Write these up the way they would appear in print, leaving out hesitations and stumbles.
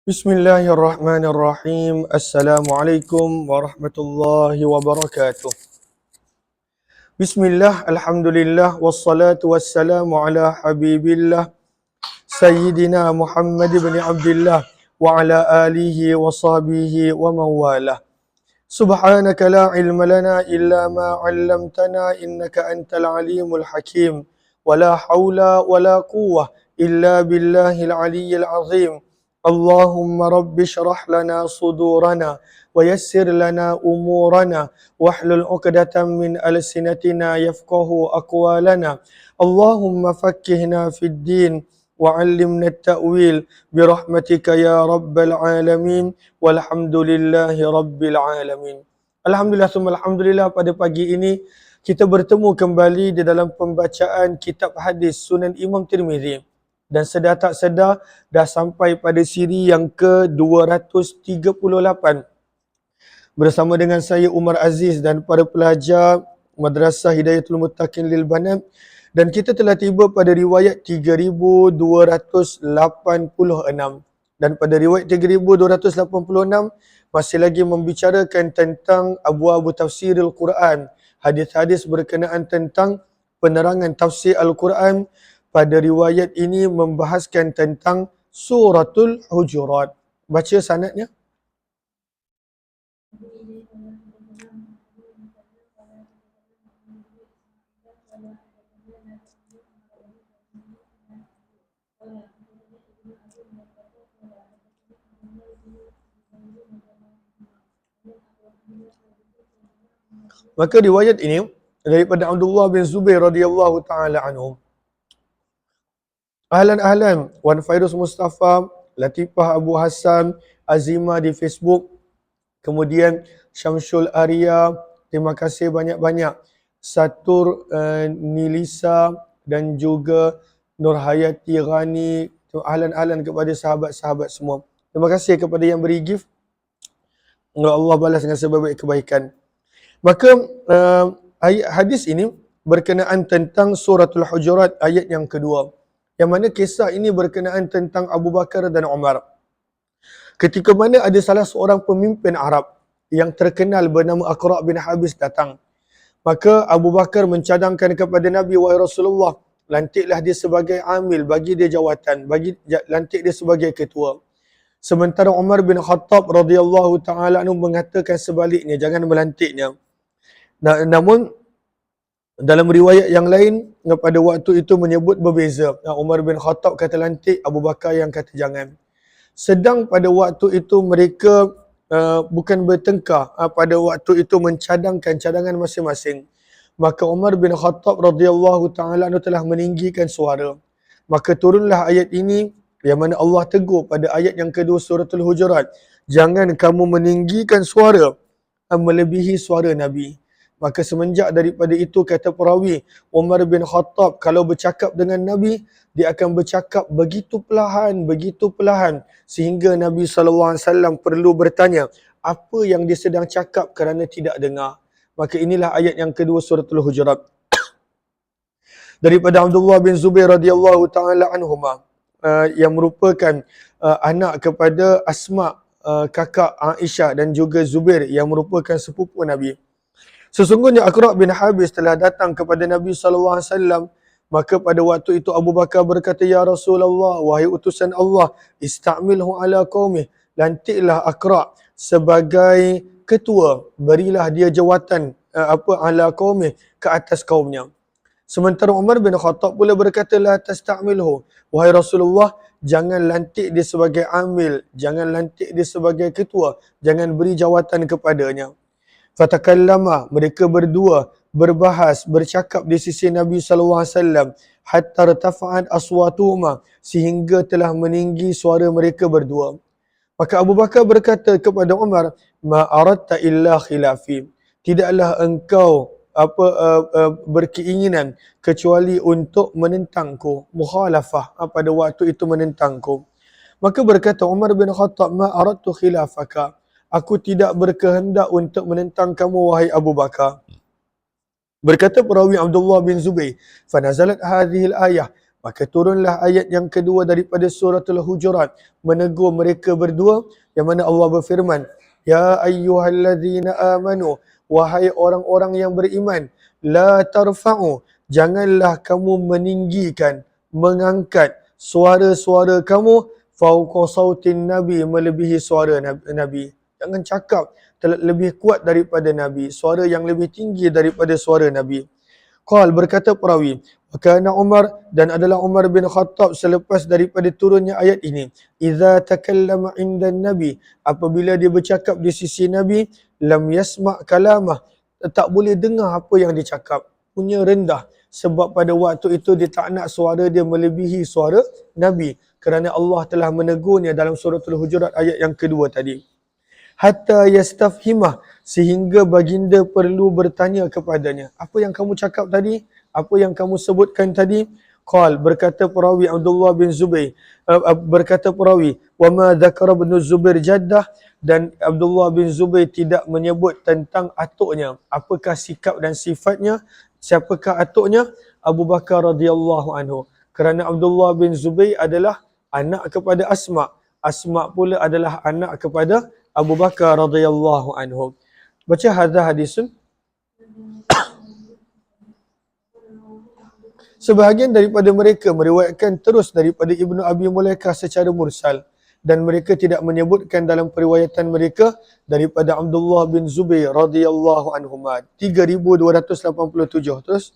Bismillahirrahmanirrahim. Assalamualaikum warahmatullahi wabarakatuh. Bismillah, alhamdulillah, wassalatu wassalamu ala habibillah, Sayyidina Muhammad ibn Abdullah, wa ala alihi wa sahbihi wa mawalah. Subhanaka la ilma lana illa ma 'allamtana innaka antal alimul hakim. Wa la haula wa la quwwah illa billahil aliyyil azim. Allahumma rabbi syrah lana sudurana wa yassir lana umurana wahlul 'uqdatam min alsinatina yafqahu aqwalana. Allahumma fakkihna fid din وعلمنا التأويل برحمتك يا رب العالمين walhamdulillahi rabbil alamin. Alhamdulillah, pada pagi ini kita bertemu kembali di dalam pembacaan kitab hadis Sunan Imam Tirmizi. Dan sedar tak sedar dah sampai pada siri yang ke-238 bersama dengan saya Umar Aziz dan para pelajar Madrasah Hidayatul Muttaqin lil Banat. Dan kita telah tiba pada riwayat 3286. Dan pada riwayat 3286 masih lagi membicarakan tentang Abu Tafsirul Quran, hadis-hadis berkenaan tentang penerangan tafsir Al-Quran. Pada riwayat ini membahaskan tentang Suratul Hujurat. Baca sanadnya. Maka riwayat ini daripada Abdullah bin Zubair radhiyallahu taala anhu. Ahlan Wan Fairuz Mustafa, Latifah Abu Hassan, Azima di Facebook, kemudian Syamsul Arya, terima kasih banyak-banyak. Satur Nilisa dan juga Nur Hayati Ghani. Ahlan kepada sahabat-sahabat semua. Terima kasih kepada yang beri gift. Allah balas dengan sebaik-baik kebaikan. Maka hadis ini berkenaan tentang Suratul Hujurat ayat yang kedua. Yang mana kisah ini berkenaan tentang Abu Bakar dan Umar. Ketika mana ada salah seorang pemimpin Arab yang terkenal bernama Aqra' bin Habis datang. Maka Abu Bakar mencadangkan kepada Nabi, wahai Rasulullah, lantiklah dia sebagai amil, bagi dia jawatan, lantik dia sebagai ketua. Sementara Umar bin Khattab radhiyallahu taala anhu mengatakan sebaliknya, jangan melantiknya. Namun dalam riwayat yang lain pada waktu itu menyebut berbeza. Umar bin Khattab kata lantik, Abu Bakar yang kata jangan. Sedang pada waktu itu mereka bukan bertengkar, pada waktu itu mencadangkan cadangan masing-masing. Maka Umar bin Khattab radhiyallahu taala anhu telah meninggikan suara. Maka turunlah ayat ini yang mana Allah tegur pada ayat yang kedua Suratul Hujurat, jangan kamu meninggikan suara melebihi suara Nabi. Maka semenjak daripada itu, kata perawi, Umar bin Khattab kalau bercakap dengan Nabi, dia akan bercakap begitu perlahan sehingga Nabi SAW perlu bertanya, apa yang dia sedang cakap kerana tidak dengar. Maka inilah ayat yang kedua Suratul Hujurat. Daripada Abdullah bin Zubair radhiyallahu taala anhuma, yang merupakan anak kepada Asma, kakak Aisyah, dan juga Zubair yang merupakan sepupu Nabi. Sesungguhnya Aqra' bin Habis telah datang kepada Nabi SAW. Maka pada waktu itu Abu Bakar berkata, ya Rasulullah, wahai utusan Allah, istamilhu ala qaumih, lantiklah Aqra' sebagai ketua, berilah dia jawatan ala qaumih, ke atas kaumnya. Sementara Umar bin Khattab pula berkata, la tastamilhu, wahai Rasulullah, jangan lantik dia sebagai amil, jangan lantik dia sebagai ketua, jangan beri jawatan kepadanya. Fatakallama, mereka berdua berbahas, bercakap di sisi Nabi SAW, hatta irtafa'at aswatuhuma, sehingga telah meninggi suara mereka berdua. Maka Abu Bakar berkata kepada Umar, ma aradta illa khilafi, tidaklah engkau berkeinginan kecuali untuk menentangku, mukhalafah, pada waktu itu menentangku. Maka berkata Umar bin Khattab, ma aradtu khilafaka, aku tidak berkehendak untuk menentang kamu wahai Abu Bakar. Berkata perawi Abdullah bin Zubair, fanazalat hadhil ayah, Maka turunlah ayat yang kedua daripada suratul Hujurat menegur mereka berdua, yang mana Allah berfirman, Ya ayyuhalladzina amanu, wahai orang-orang yang beriman, la tarfa'u, janganlah kamu meninggikan, mengangkat suara-suara kamu fauqa sautin Nabi, melebihi suara Nabi. Jangan cakap lebih kuat daripada Nabi, suara yang lebih tinggi daripada suara Nabi. Qal, berkata perawi, Kana Umar, dan adalah Umar bin Khattab selepas daripada turunnya ayat ini, Iza takallama inda Nabi, apabila dia bercakap di sisi Nabi, lam yasma' kalamah, tak boleh dengar apa yang dia cakap, punya rendah. Sebab pada waktu itu dia tak nak suara dia melebihi suara Nabi, kerana Allah telah menegurnya dalam suratul Hujurat ayat yang kedua tadi. Hatta yastafhimah, sehingga baginda perlu bertanya kepadanya, apa yang kamu cakap tadi? Apa yang kamu sebutkan tadi? Qal, berkata perawi Abdullah bin Zubair, berkata perawi, wa ma dzakara ibn Zubair jaddah, dan Abdullah bin Zubair tidak menyebut tentang atuknya, apakah sikap dan sifatnya, siapakah atuknya? Abu Bakar radhiyallahu anhu. Kerana Abdullah bin Zubair adalah anak kepada Asma. Asma pula adalah anak kepada Abu Bakar radhiyallahu anhu. Baca hadza hadisun. Sebahagian daripada mereka meriwayatkan terus daripada Ibnu Abi Mulaikah secara mursal, dan mereka tidak menyebutkan dalam periwayatan mereka daripada Abdullah bin Zubair radhiyallahu anhuma. 3287. Terus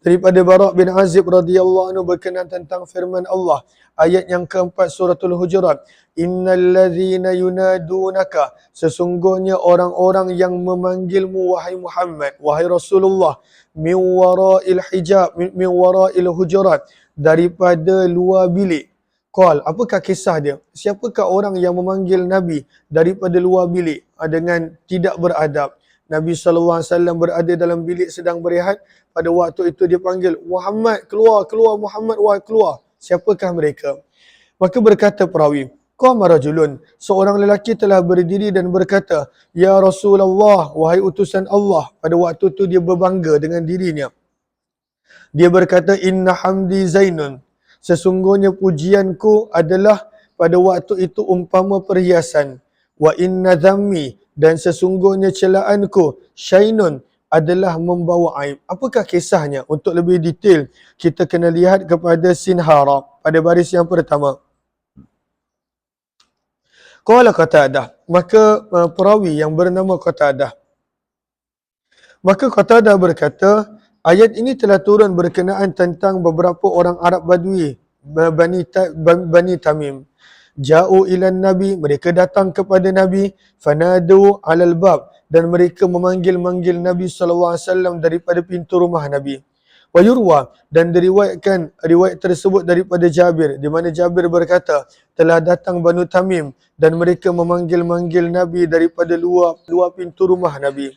daripada Bara' bin Azib radhiyallahu anhu berkenaan tentang firman Allah, ayat yang keempat suratul Hujurat, Innallazina yunadunaka, sesungguhnya orang-orang yang memanggilmu wahai Muhammad, wahai Rasulullah, min wara'il hijab, min wara'il hujurat, daripada luar bilik. Qal, apakah kisah dia? Siapakah orang yang memanggil Nabi daripada luar bilik dengan tidak beradab? Nabi SAW berada dalam bilik sedang berehat. Pada waktu itu dia panggil, Muhammad, keluar, keluar, Muhammad, wahai keluar. Siapakah mereka? Maka berkata perawi, Qama rajulun, seorang lelaki telah berdiri dan berkata, Ya Rasulullah, wahai utusan Allah. Pada waktu itu dia berbangga dengan dirinya. Dia berkata, Inna hamdi zainun, sesungguhnya pujianku adalah pada waktu itu umpama perhiasan. Wa inna dhammi, dan sesungguhnya celaanku syainun, adalah membawa aib. Apakah kisahnya? Untuk lebih detail, kita kena lihat kepada Sinhara pada baris yang pertama. Qala Qatadah, maka perawi yang bernama Qatadah, maka Qatadah berkata, ayat ini telah turun berkenaan tentang beberapa orang Arab Badui, Bani Tamim. Ja'u ilan Nabi, mereka datang kepada Nabi, fanadu alal bab, dan mereka memanggil-manggil Nabi SAW daripada pintu rumah Nabi. Wa yurwa, dan diriwayatkan riwayat tersebut daripada Jabir, di mana Jabir berkata, telah datang Banu Tamim dan mereka memanggil-manggil Nabi daripada luar pintu rumah Nabi.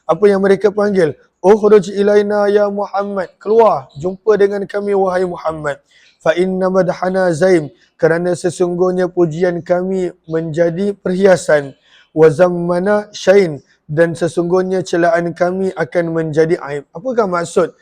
Apa yang mereka panggil? Ukhruj ilaina ya Muhammad, keluar, jumpa dengan kami wahai Muhammad. Fa inna madhana zaim, kerana sesungguhnya pujian kami menjadi perhiasan. Wa zammana syain, dan sesungguhnya celaan kami akan menjadi aib. Apakah maksud?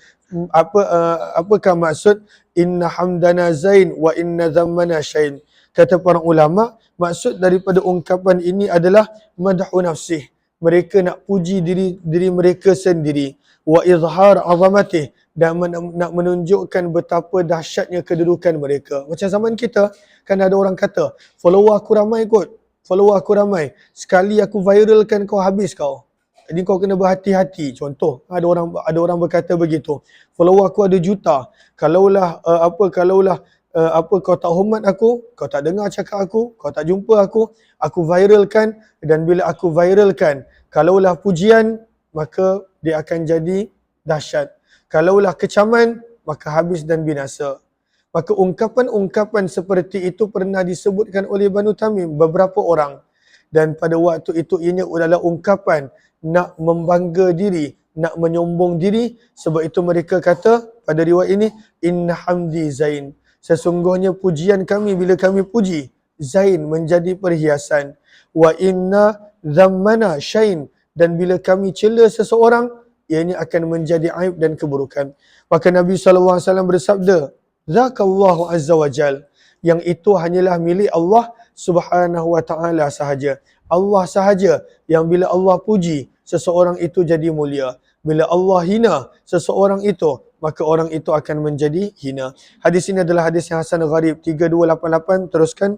Apakah maksud inna hamdana zain wa inna zammana syain? Kata para ulama, maksud daripada ungkapan ini adalah madhu nafsih. Mereka nak puji diri mereka sendiri. Wa izhar azamatih, dan nak menunjukkan betapa dahsyatnya kedudukan mereka. Macam zaman kita, kan ada orang kata, follower aku ramai kot, follower aku ramai. Sekali aku viralkan kau habis kau. Jadi kau kena berhati-hati. Contoh, ada orang berkata begitu. Follower aku ada juta. Kalaulah kau tak hormat aku, kau tak dengar cakap aku, kau tak jumpa aku viralkan, dan bila aku viralkan, kalaulah pujian, maka dia akan jadi dahsyat. Kalaulah kecaman, maka habis dan binasa. Maka ungkapan-ungkapan seperti itu pernah disebutkan oleh Banu Tamim, beberapa orang. Dan pada waktu itu ianya adalah ungkapan nak membangga diri, nak menyombong diri. Sebab itu mereka kata pada riwayat ini, Inna hamdi zain, sesungguhnya pujian kami bila kami puji, zain menjadi perhiasan. Wa inna zammana syain, dan bila kami cela seseorang, ianya akan menjadi aib dan keburukan. Maka Nabi SAW bersabda, Zakallahu Azza wa Jal, yang itu hanyalah milik Allah Subhanahu wa Ta'ala sahaja. Allah sahaja yang bila Allah puji, seseorang itu jadi mulia. Bila Allah hina seseorang itu, maka orang itu akan menjadi hina. Hadis ini adalah hadis yang hasan gharib 3288. Teruskan.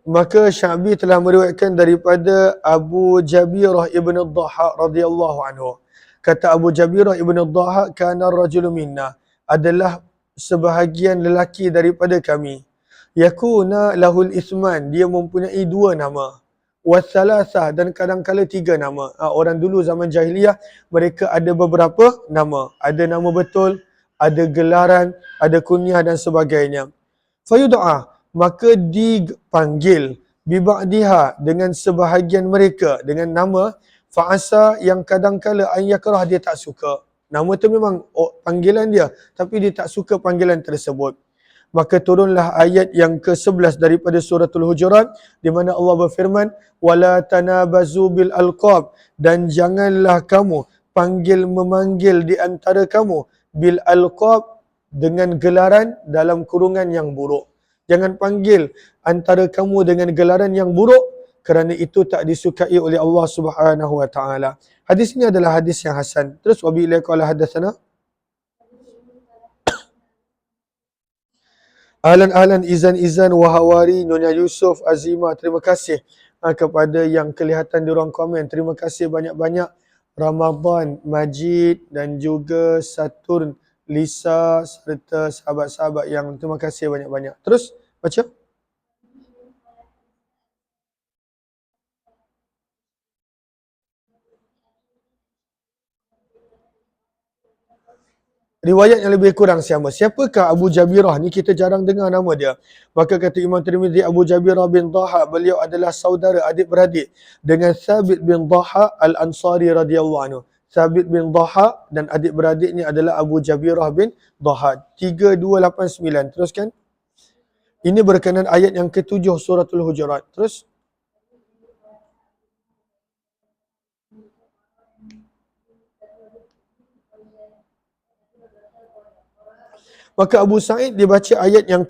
Maka Sya'bi telah meriwayatkan daripada Abu Jabirah ibn al-Dhahak radhiyallahu anhu. Kata Abu Jabirah ibn al-Dhahak, kana rajulu minna, adalah sebahagian lelaki daripada kami. Yakuna lahul isman, dia mempunyai dua nama. Wasalasah, dan kadang-kala tiga nama. Orang dulu zaman jahiliyah, mereka ada beberapa nama. Ada nama betul, ada gelaran, ada kunyah dan sebagainya. Fayud'a, maka dipanggil biba'diha, dengan sebahagian mereka dengan nama, fa'asa, yang kadangkala an yakrah, dia tak suka. Nama tu memang panggilan dia, tapi dia tak suka panggilan tersebut. Maka turunlah ayat yang ke-11 daripada suratul Hujurat, di mana Allah berfirman, wala tanabazu bil alqab, dan janganlah kamu memanggil di antara kamu bil alqab, dengan gelaran dalam kurungan yang buruk. Jangan panggil antara kamu dengan gelaran yang buruk, kerana itu tak disukai oleh Allah Subhanahu wa Ta'ala. Hadis ini adalah hadis yang hasan. Terus wabillahi qala hadatsana. Ahlan izan wa hawari Nyonya Yusuf Azima. Terima kasih kepada yang kelihatan di ruang komen. Terima kasih banyak-banyak. Ramadan Majid dan juga Saturn Lisa serta sahabat-sahabat yang terima kasih banyak-banyak. Terus baca. Riwayat yang lebih kurang sama. Siapakah Abu Jabirah ni? Kita jarang dengar nama dia. Maka kata Imam Tirmizi, Abu Jabirah bin Dhahak, beliau adalah saudara adik-beradik dengan Thabit bin Dhahak Al-Ansari radhiyallahu anhu. Thabit bin Dhahak dan adik-beradiknya adalah Abu Jabirah bin Dhahak. 3289. Teruskan. Ini berkenaan ayat yang ke-7 suratul Hujurat. Terus. Maka Abu Sa'id dibaca ayat yang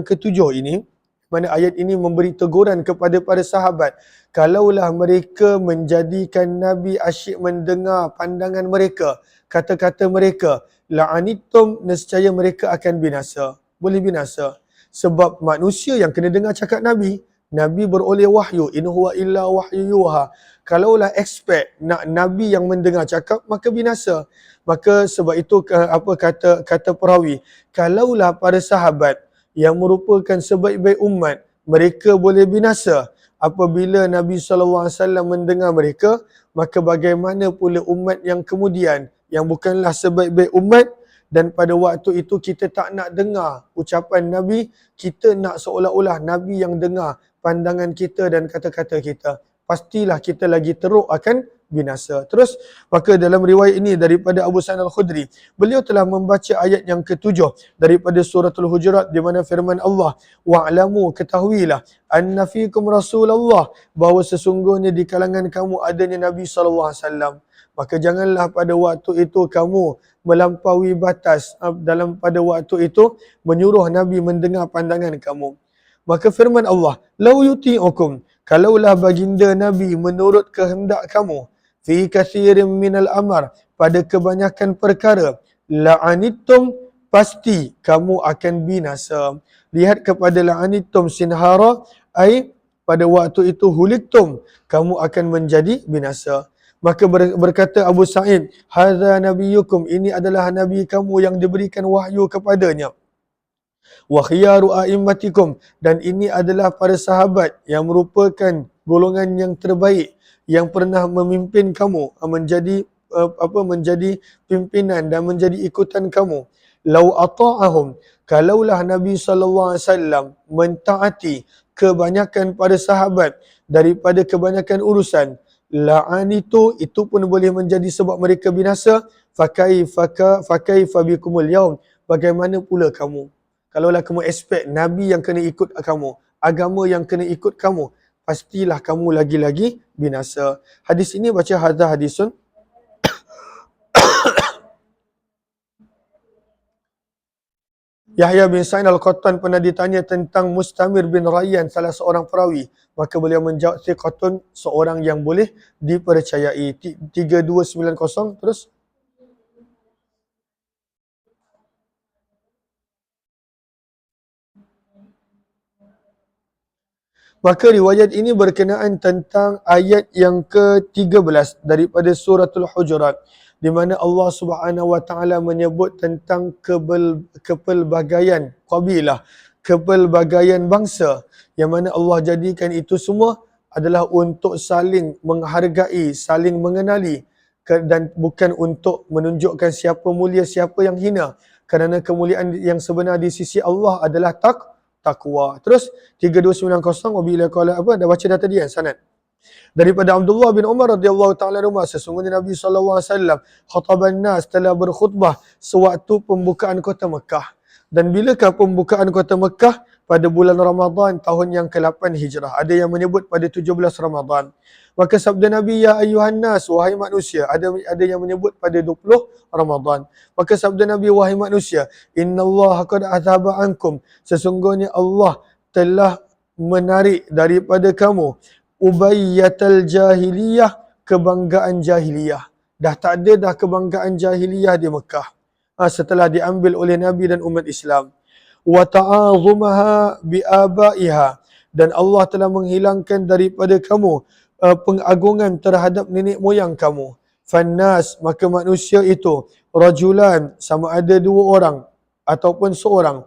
ke-7 ini, mana ayat ini memberi teguran kepada para sahabat. Kalaulah mereka menjadikan Nabi asyik mendengar pandangan mereka, kata-kata mereka, la'anittum, nescaya mereka akan binasa. Boleh binasa. Sebab manusia yang kena dengar cakap Nabi, Nabi beroleh wahyu, in huwa illa wahyu yuha. Kalaulah expect nak Nabi yang mendengar cakap, maka binasa. Maka sebab itu apa kata perawi, kalaulah para sahabat yang merupakan sebaik-baik umat, mereka boleh binasa apabila Nabi SAW mendengar mereka, maka bagaimana pula umat yang kemudian yang bukanlah sebaik-baik umat, dan pada waktu itu kita tak nak dengar ucapan Nabi, kita nak seolah-olah Nabi yang dengar pandangan kita dan kata-kata kita. Pastilah kita lagi teruk akan binasa. Terus, maka dalam riwayat ini daripada Abu Sa'id Al-Khudri, beliau telah membaca ayat yang ke-7 daripada suratul Hujurat, di mana firman Allah, wa'lamu, ketahuilah, anna fikum Rasulullah, bahawa sesungguhnya di kalangan kamu adanya Nabi SAW. Maka janganlah pada waktu itu kamu melampaui batas pada waktu itu menyuruh Nabi mendengar pandangan kamu. Maka firman Allah, lau yuti'ukum, kalaulah baginda Nabi menurut kehendak kamu, fi kathirin minal amar, pada kebanyakan perkara, la'anittum, pasti kamu akan binasa. Lihat kepada la'anittum sinhara, ai pada waktu itu huliktum, kamu akan menjadi binasa. Maka berkata Abu Sa'id, hadza nabiyyukum, ini adalah nabi kamu yang diberikan wahyu kepadanya. Wa khiyaru a'immatikum, dan ini adalah para sahabat yang merupakan golongan yang terbaik yang pernah memimpin kamu, menjadi pimpinan dan menjadi ikutan kamu. Lau ata'ahum, kalaulah Nabi SAW mentaati kebanyakan para sahabat daripada kebanyakan urusan, la'anitu, itu pun boleh menjadi sebab mereka binasa, fakaifa bikumul yaum, bagaimana pula kamu? Kalaulah kamu expect Nabi yang kena ikut kamu, agama yang kena ikut kamu, pastilah kamu lagi-lagi binasa. Hadis ini baca hadza hadisun. Yahya bin Sa'id Al-Qattan pernah ditanya tentang Mustamir bin Rayyan, salah seorang perawi. Maka beliau menjawab, thiqatun, seorang yang boleh dipercayai. 3290 terus. Maka riwayat ini berkenaan tentang ayat yang ke-13 daripada suratul Hujurat, di mana Allah Subhanahu wa taala menyebut tentang kepelbagaian qabilah, kepelbagaian bangsa, yang mana Allah jadikan itu semua adalah untuk saling menghargai, saling mengenali, dan bukan untuk menunjukkan siapa mulia siapa yang hina, kerana kemuliaan yang sebenar di sisi Allah adalah takwa. Terus 3290, wabila qala apa, dah baca dah tadi kan sanad. Daripada Abdullah bin Umar radhiyallahu taala anhu, sesungguhnya Nabi sallallahu alaihi wasallam khataban nas, telah berkhutbah sewaktu pembukaan kota Mekah. Dan bilakah pembukaan kota Mekah? Pada bulan Ramadan tahun yang ke-8 Hijrah. Ada yang menyebut pada 17 Ramadan. Maka sabda Nabi, ya ayuhan nas, wahai manusia. Ada yang menyebut pada 20 Ramadan. Maka sabda Nabi, wahai manusia, innallaha qad azhaba ankum, sesungguhnya Allah telah menarik daripada kamu ubayyatal jahiliyah, kebanggaan jahiliyah. Dah tak ada dah kebanggaan jahiliyah di Mekah. Setelah diambil oleh Nabi dan umat Islam. Wa ta'azumaha biabaiha, dan Allah telah menghilangkan daripada kamu pengagungan terhadap nenek moyang kamu. Fannas, maka manusia itu rajulan, sama ada dua orang ataupun seorang.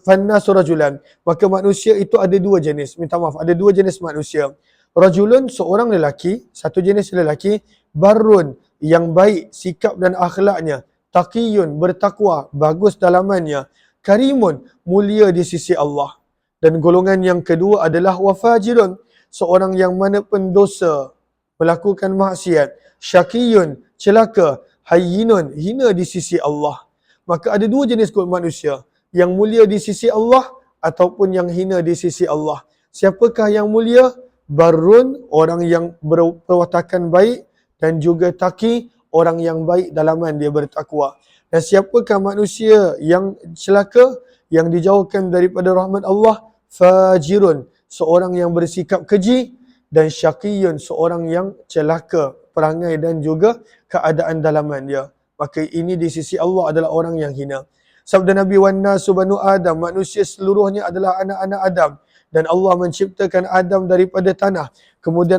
Fannas rajulan, maka manusia itu ada dua jenis. Minta maaf, ada dua jenis manusia. Rajulun, seorang lelaki, satu jenis lelaki, barun, yang baik sikap dan akhlaknya, taqiyun, bertakwa, bagus dalamannya, karimun, mulia di sisi Allah. Dan golongan yang kedua adalah wafajirun, seorang yang mana pendosa, melakukan maksiat, syakiyun, celaka, hayyinun, hina di sisi Allah. Maka ada dua jenis manusia, yang mulia di sisi Allah ataupun yang hina di sisi Allah. Siapakah yang mulia? Barun, orang yang berperwatakan baik, dan juga taqi, orang yang baik dalaman dia bertakwa. Dan siapakah manusia yang celaka, yang dijauhkan daripada rahmat Allah? Fajirun, seorang yang bersikap keji, dan syaqiyun, seorang yang celaka perangai dan juga keadaan dalaman dia. Maka ini di sisi Allah adalah orang yang hina. Sabda Nabi, wan nasu banu Adam, manusia seluruhnya adalah anak-anak Adam, dan Allah menciptakan Adam daripada tanah. Kemudian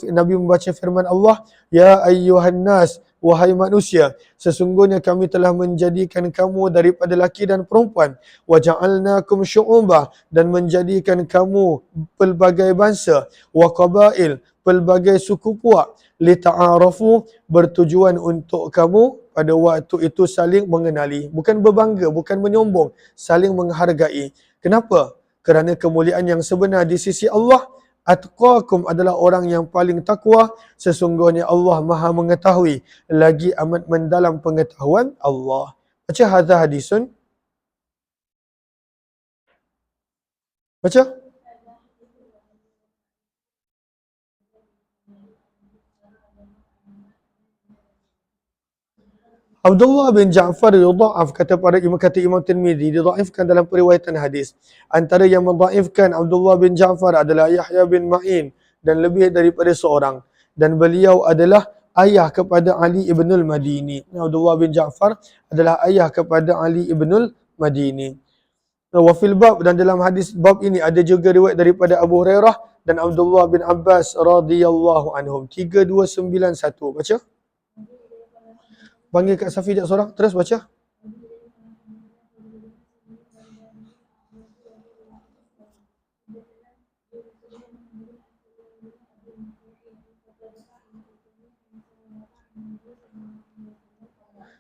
Nabi membaca firman Allah, ya ayyuhan nas, wahai manusia, sesungguhnya kami telah menjadikan kamu daripada laki dan perempuan, wa ja'alnakum syu'uba, dan menjadikan kamu pelbagai bangsa, wa qabail, pelbagai suku puak, lita'arafu, bertujuan untuk kamu pada waktu itu saling mengenali, bukan berbangga, bukan menyombong, saling menghargai. Kenapa? Kerana kemuliaan yang sebenar di sisi Allah, atqakum, adalah orang yang paling takwa, sesungguhnya Allah Maha mengetahui, lagi amat mendalam pengetahuan Allah. Baca hadza hadisun. Baca. Abdullah bin Ja'far yudha'af, kata Imam Tirmizi, didhaifkan dalam periwayatan hadis. Antara yang mendhaifkan Abdullah bin Ja'far adalah Yahya bin Ma'in, dan lebih daripada seorang. Dan beliau adalah ayah kepada Ali ibnul Madini. Abdullah bin Ja'far adalah ayah kepada Ali ibnul Madini. Wa fil bab, dan dalam hadis bab ini ada juga riwayat daripada Abu Hurairah dan Abdullah bin Abbas radhiyallahu anhum. 3291. Baca. Panggil Kak Safi sekejap seorang. Terus baca.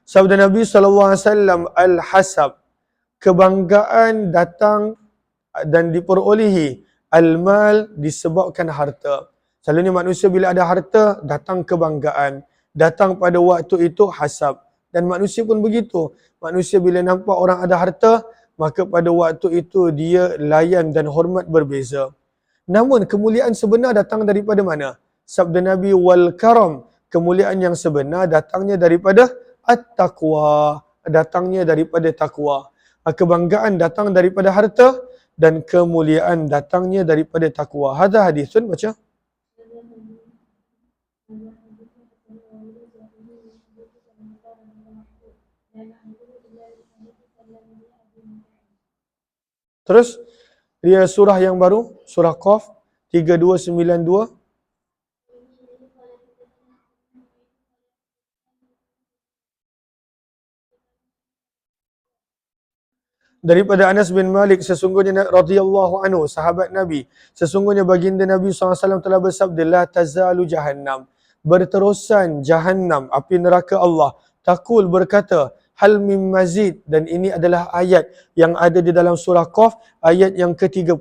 Sabda Nabi SAW, al-hasab, kebanggaan datang dan diperolehi, al-mal, disebabkan harta. Selalunya manusia bila ada harta, datang kebanggaan. Datang pada waktu itu hasab. Dan manusia pun begitu. Manusia bila nampak orang ada harta, maka pada waktu itu dia layan dan hormat berbeza. Namun kemuliaan sebenar datang daripada mana? Sabda Nabi, wal karam, kemuliaan yang sebenar datangnya daripada at-taqwa, datangnya daripada takwa. Kebanggaan datang daripada harta dan kemuliaan datangnya daripada takwa. Hadza hadisun, baca. Terus dia surah yang baru, surah Qaf 3292. Daripada Anas bin Malik, sesungguhnya radhiyallahu anhu, sahabat Nabi, sesungguhnya baginda Nabi SAW telah bersabda, la tazalu jahannam, berterusan jahannam, api neraka Allah, takul berkata, hal mim mazid, dan ini adalah ayat yang ada di dalam surah Qaf, ayat yang ke-30.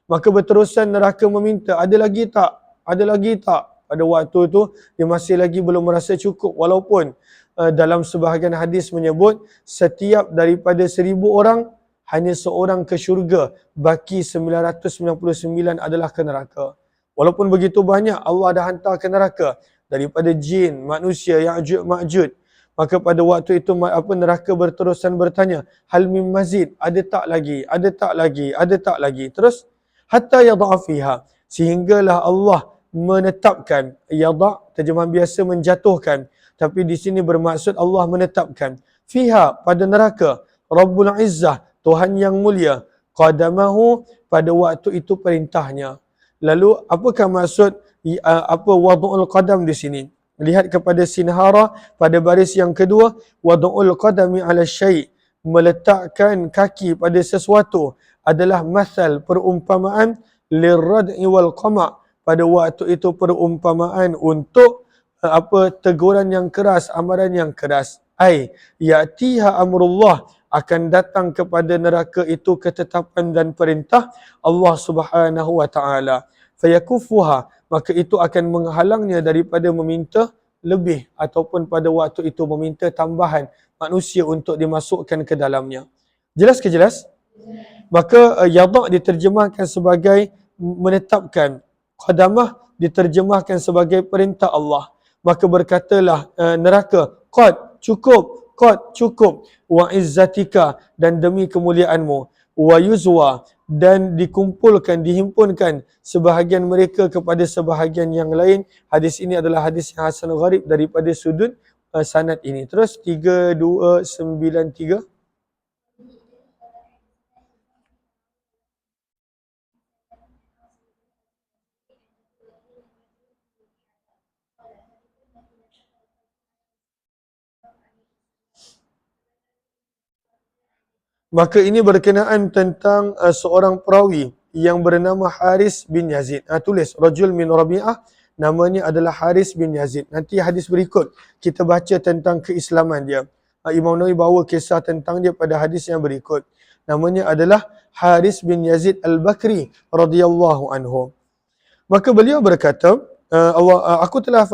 Maka berterusan neraka meminta, ada lagi tak? Ada lagi tak? Pada waktu itu, dia masih lagi belum merasa cukup, walaupun dalam sebahagian hadis menyebut setiap daripada 1000 orang hanya seorang ke syurga, baki 999 adalah ke neraka. Walaupun begitu banyak Allah dah hantar ke neraka daripada jin, manusia, Ya'juj Ma'juj. Maka pada waktu itu neraka berterusan bertanya, hal mim mazid, ada tak lagi, ada tak lagi, ada tak lagi. Terus hatta yadha fiha, sehinggalah Allah menetapkan. Yadha terjemahan biasa menjatuhkan, tapi di sini bermaksud Allah menetapkan. Fiha, pada neraka, Rabbul Izzah, Tuhan yang mulia, qadamahu, pada waktu itu perintahnya. Lalu apakah maksud apa wad'ul qadam di sini? Lihat kepada sinhara pada baris yang kedua, wad'ul qadami 'ala syai', meletakkan kaki pada sesuatu adalah masal, perumpamaan, lirrad'i wal qama', pada waktu itu perumpamaan untuk teguran yang keras, amaran yang keras. Ai ya'tiha amrullah, akan datang kepada neraka itu ketetapan dan perintah Allah Subhanahu wa taala. Fayakufuha, maka itu akan menghalangnya daripada meminta lebih ataupun pada waktu itu meminta tambahan manusia untuk dimasukkan ke dalamnya. Jelas ke jelas? Maka yadha diterjemahkan sebagai menetapkan, qadamah diterjemahkan sebagai perintah Allah. Maka berkatalah neraka, qad, cukup, qad, cukup, wa izzatika, dan demi kemuliaanmu, wa yuzwa, dan dikumpulkan, dihimpunkan sebahagian mereka kepada sebahagian yang lain. Hadis ini adalah hadis yang hasan gharib daripada sudut sanad ini. Terus 3293. Maka ini berkenaan tentang seorang perawi yang bernama Haris bin Yazid. Tulis, Rajul min Rabi'ah, namanya adalah Haris bin Yazid. Nanti hadis berikut kita baca tentang keislaman dia. Imam Nawawi bawa kisah tentang dia pada hadis yang berikut. Namanya adalah Haris bin Yazid Al-Bakri radhiyallahu anhu. Maka beliau berkata, aku telah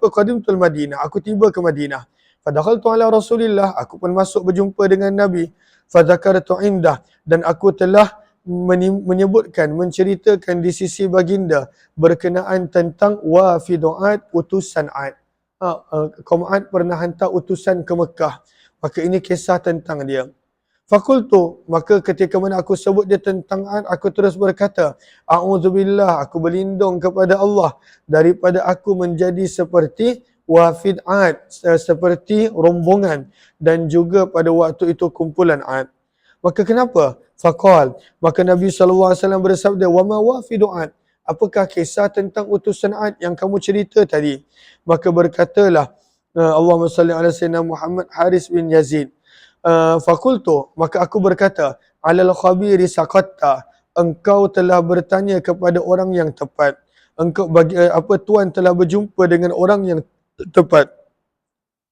qadimtul Madinah, aku tiba ke Madinah. Fadakhaltu ala Rasulillah, aku pun masuk berjumpa dengan Nabi. Fadzakartu indah, dan aku telah menyebutkan, menceritakan di sisi baginda berkenaan tentang wafidu Ad, utusan Ad. Kaum Ad pernah hantar utusan ke Mekah. Maka ini kisah tentang dia. Fakultu, maka ketika mana aku sebut dia tentang Ad, aku terus berkata, a'udzubillah, aku berlindung kepada Allah daripada aku menjadi seperti wafid Ad, seperti rombongan, dan juga pada waktu itu kumpulan Ad. Maka kenapa? Faqal, maka Nabi SAW bersabda, wa ma wafidu Ad, apakah kisah tentang utusan Ad yang kamu cerita tadi? Maka berkatalah Allahumma salli ala sayyidina Muhammad, Haris bin Yazid. Fakultu, maka aku berkata, alal khabiri saqatta, engkau telah bertanya kepada orang yang tepat. Engkau tuan telah berjumpa dengan orang yang tepat.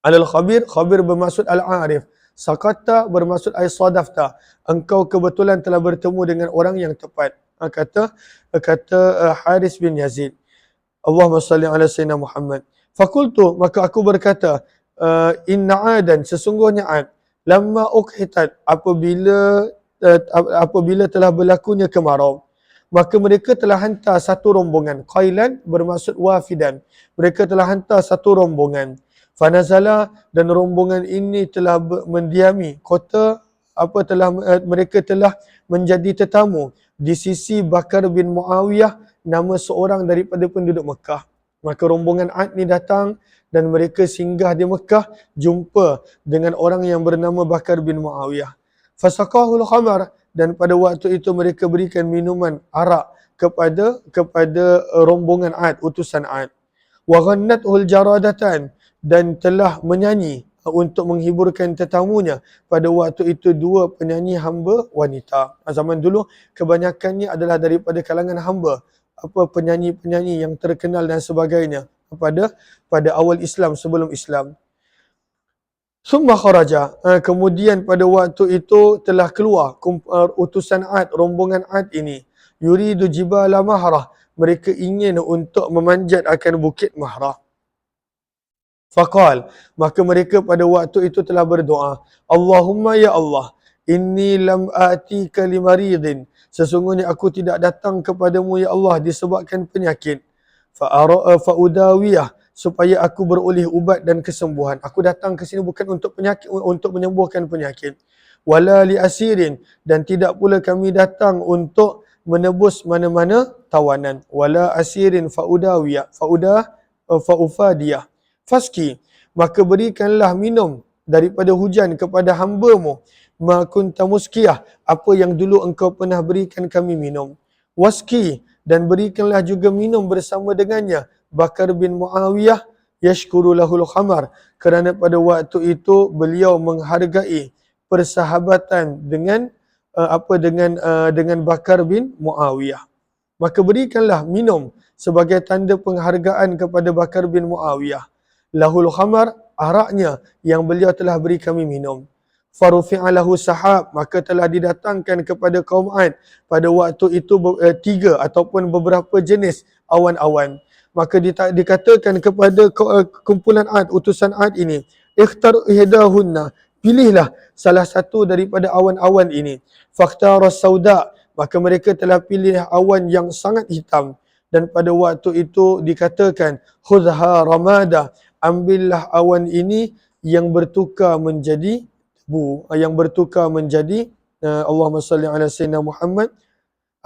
Alal khabir, khabir bermaksud al-arif. Saqatta bermaksud ay sadafta, engkau kebetulan telah bertemu dengan orang yang tepat. Kata Haris bin Yazid. Allahumma salli ala sayyidina Muhammad. Fakultu, maka aku berkata, inna adan, sesungguhnya ad, lamma ukhitat, apabila telah berlakunya kemarau, maka mereka telah hantar satu rombongan. Qailan bermaksud wafidan. Mereka telah hantar satu rombongan. Fanazala, dan rombongan ini telah mendiami kota, mereka telah menjadi tetamu di sisi Bakar bin Muawiyah, nama seorang daripada penduduk Mekah. Maka rombongan Ad ni datang dan mereka singgah di Mekah, jumpa dengan orang yang bernama Bakar bin Muawiyah. Fasaqahul khamar, dan pada waktu itu mereka berikan minuman arak kepada rombongan Ad, utusan Ad. Wa ghannatuhul jaradatan, dan telah menyanyi untuk menghiburkan tetamunya. Pada waktu itu dua penyanyi hamba wanita. Zaman dulu kebanyakannya adalah daripada kalangan hamba, penyanyi-penyanyi yang terkenal dan sebagainya pada awal Islam, sebelum Islam. Summa kharaja, kemudian pada waktu itu telah keluar utusan Ad, rombongan Ad ini. Yuridu jibala Mahrah, mereka ingin untuk memanjat akan bukit Mahrah. Faqal, maka mereka pada waktu itu telah berdoa, Allahumma ya Allah, inni lam atika limaridin, sesungguhnya aku tidak datang kepadamu ya Allah disebabkan penyakit. Fa'udawiyah, supaya aku beroleh ubat dan kesembuhan. Aku datang ke sini bukan untuk penyakit, untuk menyembuhkan penyakit. Wala li asirin, dan tidak pula kami datang untuk menebus mana-mana tawanan. Wala asirin fa'udawiyah, fa'ufadiyah. Faski, maka berikanlah minum daripada hujan kepada hamba-Mu, ma kunta muskiyah, apa yang dulu engkau pernah berikan kami minum. Waski, dan berikanlah juga minum bersama dengannya Bakar bin Muawiyah, yashkuru lahul khamar, kerana pada waktu itu beliau menghargai persahabatan dengan Bakar bin Muawiyah. Maka berikanlah minum sebagai tanda penghargaan kepada Bakar bin Muawiyah. Lahul khamar, araknya yang beliau telah beri kami minum. Farufi'a lahu sahab, maka telah didatangkan kepada kaum Ad pada waktu itu 3 ataupun beberapa jenis awan-awan. Maka dikatakan kepada kumpulan Ad, utusan Ad ini, ikhtar ihdahunna, pilihlah salah satu daripada awan-awan ini. Fakhtara sauda, maka mereka telah pilih awan yang sangat hitam. Dan pada waktu itu dikatakan, khudha ramada, ambillah awan ini yang bertukar menjadi yang bertukar menjadi Allahumma salli ala sayyidina Muhammad.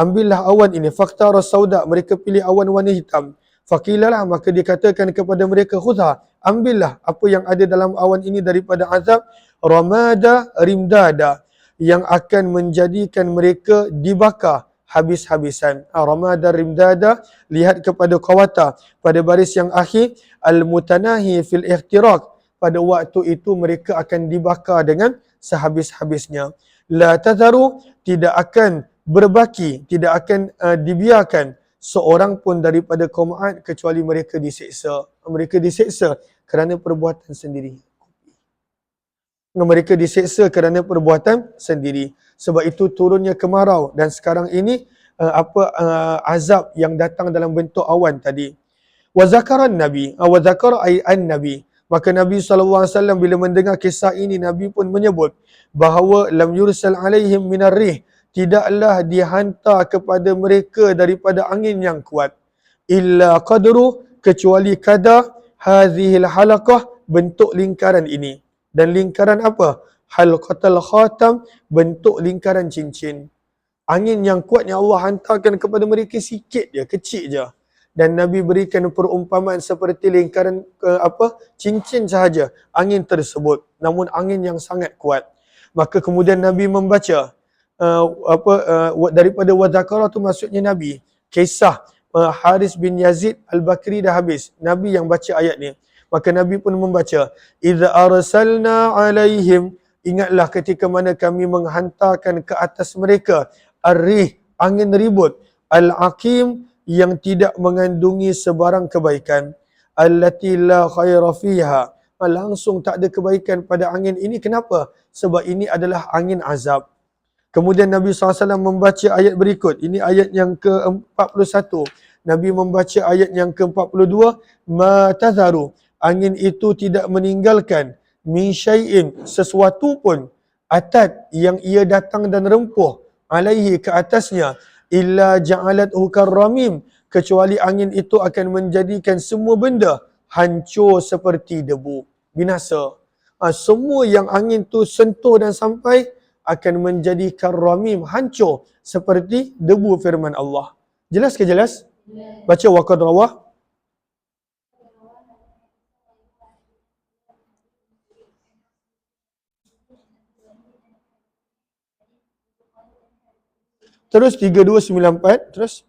Ambillah awan ini, fakhtara sauda, mereka pilih awan warna hitam. Faqilalah, maka dikatakan kepada mereka, khudha, ambillah apa yang ada dalam awan ini daripada azab, ramada rimdada, yang akan menjadikan mereka dibakar habis-habisan. Ramada rimdada, lihat kepada qawata, pada baris yang akhir, al-mutanahi fil ihtiraq, pada waktu itu mereka akan dibakar dengan sehabis-habisnya. La tadharu, tidak akan berbaki, tidak akan dibiarkan seorang pun daripada kaum Ad kecuali mereka diseksa. Mereka diseksa kerana perbuatan sendiri. Mereka diseksa kerana perbuatan sendiri. Sebab itu turunnya kemarau, dan sekarang ini azab yang datang dalam bentuk awan tadi. Wa zakaran nabi, wa zakara an nabi, maka Nabi SAW bila mendengar kisah ini, Nabi pun menyebut bahawa lam yursal alaihim minar rih, tidaklah dihantar kepada mereka daripada angin yang kuat, illa qadru, kecuali kadar hadhil halaqah, bentuk lingkaran ini. Dan lingkaran apa? Halqatul khatam, bentuk lingkaran cincin. Angin yang kuat yang Allah hantarkan kepada mereka sikit je, kecil je. Dan Nabi berikan perumpamaan seperti lingkaran cincin sahaja angin tersebut, namun angin yang sangat kuat. Maka kemudian Nabi membaca daripada wadhakara tu maksudnya Nabi, kisah Haris bin Yazid Al-Bakri dah habis, Nabi yang baca ayat ni. Maka Nabi pun membaca, idza arsalna alaihim, ingatlah ketika mana kami menghantarkan ke atas mereka ar-rih, angin ribut, al-aqim, yang tidak mengandungi sebarang kebaikan, allati la khaira fiha, langsung tak ada kebaikan pada angin ini. Kenapa? Sebab ini adalah angin azab. Kemudian Nabi SAW membaca ayat berikut, ini ayat yang ke-41. Nabi membaca ayat yang ke-42, ma tadharu, angin itu tidak meninggalkan min syai'in, sesuatu pun, atat yang ia datang dan rempuh, alaihi, ke atasnya, illa ja'alathu karramim, kecuali angin itu akan menjadikan semua benda hancur seperti debu, binasa. Semua yang angin tu sentuh dan sampai akan menjadi karramim, hancur seperti debu, firman Allah. Jelas ke jelas? Baca waqad rawah. Terus 3294, terus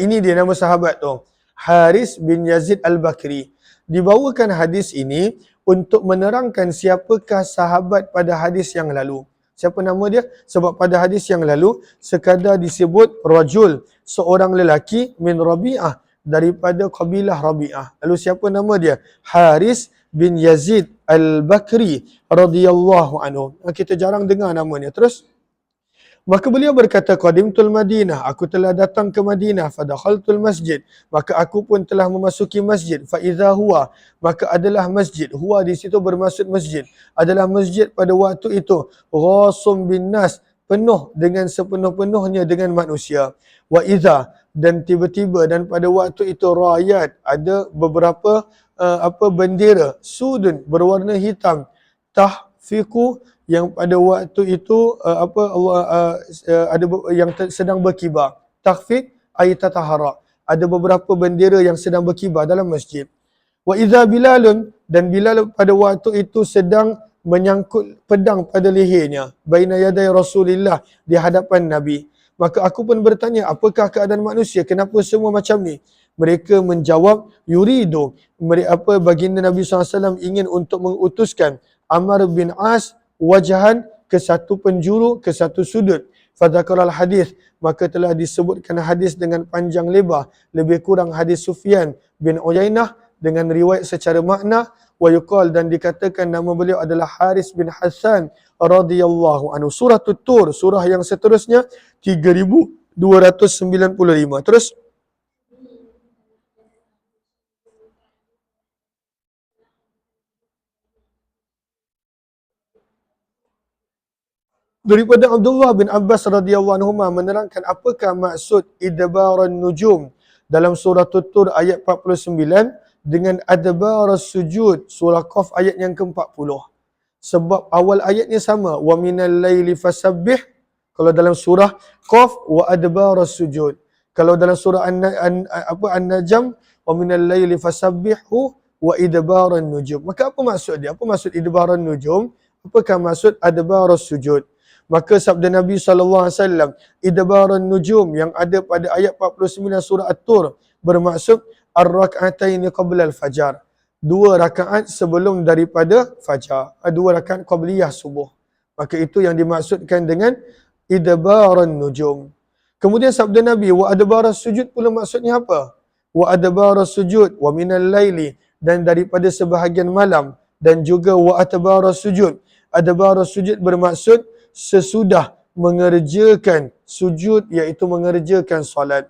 ini dia nama sahabat tu, Haris bin Yazid Al-Bakri. Dibawakan hadis ini untuk menerangkan siapakah sahabat pada hadis yang lalu. Siapa nama dia? Sebab pada hadis yang lalu sekadar disebut rajul, seorang lelaki, min Rabi'ah, daripada kabilah Rabi'ah. Lalu siapa nama dia? Haris bin Yazid Al-Bakri radhiyallahu anhu. Kita jarang dengar namanya. Terus maka beliau berkata, qadimtul Madinah, aku telah datang ke Madinah, fadakhaltul masjid, maka aku pun telah memasuki masjid, fa idza huwa, maka adalah masjid, huwa di situ bermaksud masjid, adalah masjid pada waktu itu, ghasum bin nas, penuh dengan sepenuh-penuhnya dengan manusia. Wa idza, dan tiba-tiba, dan pada waktu itu, rayat, ada beberapa bendera, sudun, berwarna hitam, tahfiku, yang pada waktu itu ada yang sedang berkibar. Takhfid ay tatahara. Ada beberapa bendera yang sedang berkibar dalam masjid. Wa idza Bilalun, dan Bilal pada waktu itu sedang menyangkut pedang pada lehernya, baina yaday Rasulillah, di hadapan Nabi. Maka aku pun bertanya, apakah keadaan manusia? Kenapa semua macam ni? Mereka menjawab, yuridu, baginda Nabi SAW ingin untuk mengutuskan Amr bin As wajahan, ke satu penjuru, ke satu sudut. Fadzakaral hadis, maka telah disebutkan hadis dengan panjang lebar, lebih kurang hadis Sufyan bin Uyainah dengan riwayat secara makna. Wa yuqal, dan dikatakan nama beliau adalah Haris bin Hassan radhiyallahu anhu. Surah Tur, surah yang seterusnya 3295. Terus daripada Abdullah bin Abbas radhiyallahu anhu menerangkan apakah maksud idbaran nujum dalam surah Tur ayat 49 dengan adbaras sujud surah Qaf ayat yang ke-40. Sebab awal ayatnya sama, wa minal laili fasabbih, kalau dalam surah Qaf, wa adbaras sujud. Kalau dalam surah An-Najm, wa minal laili fasabbihhu wa idbaran nujum. Maka apa maksud dia? Apa maksud idbaran nujum? Apakah maksud adbaras sujud? Maka sabda Nabi SAW, idbaran nujum yang ada pada ayat 49 surah At-Tur bermaksud ar-rak'ataini qabla al-fajar. 2 rakaat sebelum daripada fajar. 2 rakaat qabliyah subuh. Maka itu yang dimaksudkan dengan idbaran nujum. Kemudian sabda Nabi, wa adbaras sujud pula maksudnya apa? Wa adbaras sujud wa minal laili, dan daripada sebahagian malam, dan juga wa adbaras sujud. Adbaras sujud bermaksud sesudah mengerjakan sujud, iaitu mengerjakan solat.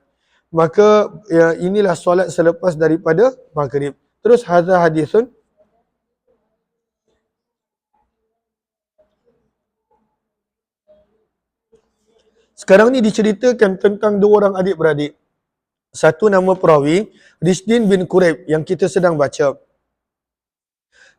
Maka inilah solat selepas daripada maghrib. Terus hadza hadisun. Sekarang ni diceritakan tentang 2 orang adik-beradik. Satu nama perawi Rishdin bin Quraib yang kita sedang baca.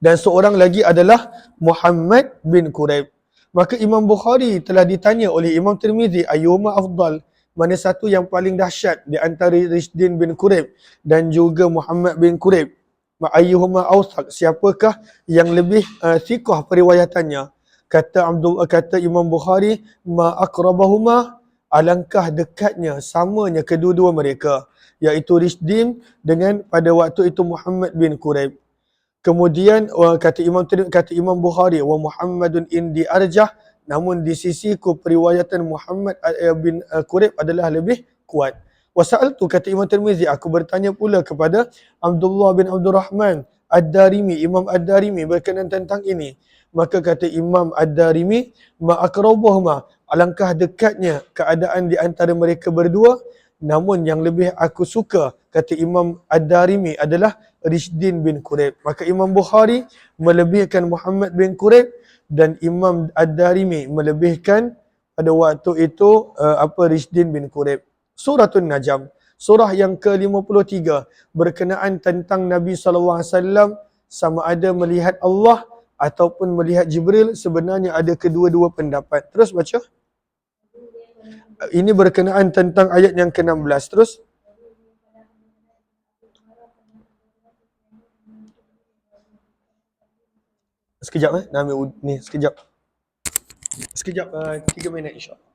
Dan seorang lagi adalah Muhammad bin Quraib. Maka Imam Bukhari telah ditanya oleh Imam Tirmizi, ayyuma afdal, mana satu yang paling dahsyat di antara Rishdin bin Quraib dan juga Muhammad bin Quraib? Ayyuhuma awthaq, siapakah yang lebih thiqah periwayatannya? Kata Imam Bukhari, ma aqrabahuma, alangkah dekatnya, samanya kedua-dua mereka, iaitu Rishdin dengan pada waktu itu Muhammad bin Quraib. Kemudian kata Imam Bukhari, wa Muhammadun indi arjah, namun di sisiku periwayatan Muhammad bin Quraib adalah lebih kuat. Wasa'altu, kata Imam Tirmizi, aku bertanya pula kepada Abdullah bin Abdul Rahman Ad-Darimi, Imam Ad-Darimi berkenaan tentang ini. Maka kata Imam Ad-Darimi, ma aqrabahuma, alangkah dekatnya keadaan di antara mereka berdua, namun yang lebih aku suka, kata Imam Ad-Darimi, adalah Rishdin bin Quraib. Maka Imam Bukhari melebihkan Muhammad bin Quraib dan Imam Ad-Darimi melebihkan pada waktu itu Rishdin bin Quraib. Suratul Najm, surah yang ke-53 berkenaan tentang Nabi SAW sama ada melihat Allah ataupun melihat Jibril. Sebenarnya ada kedua-dua pendapat. Terus baca. Ini berkenaan tentang ayat yang ke-16. Terus. Sekejap nak ambil ni sekejap. Sekejap 3 minit insya-Allah.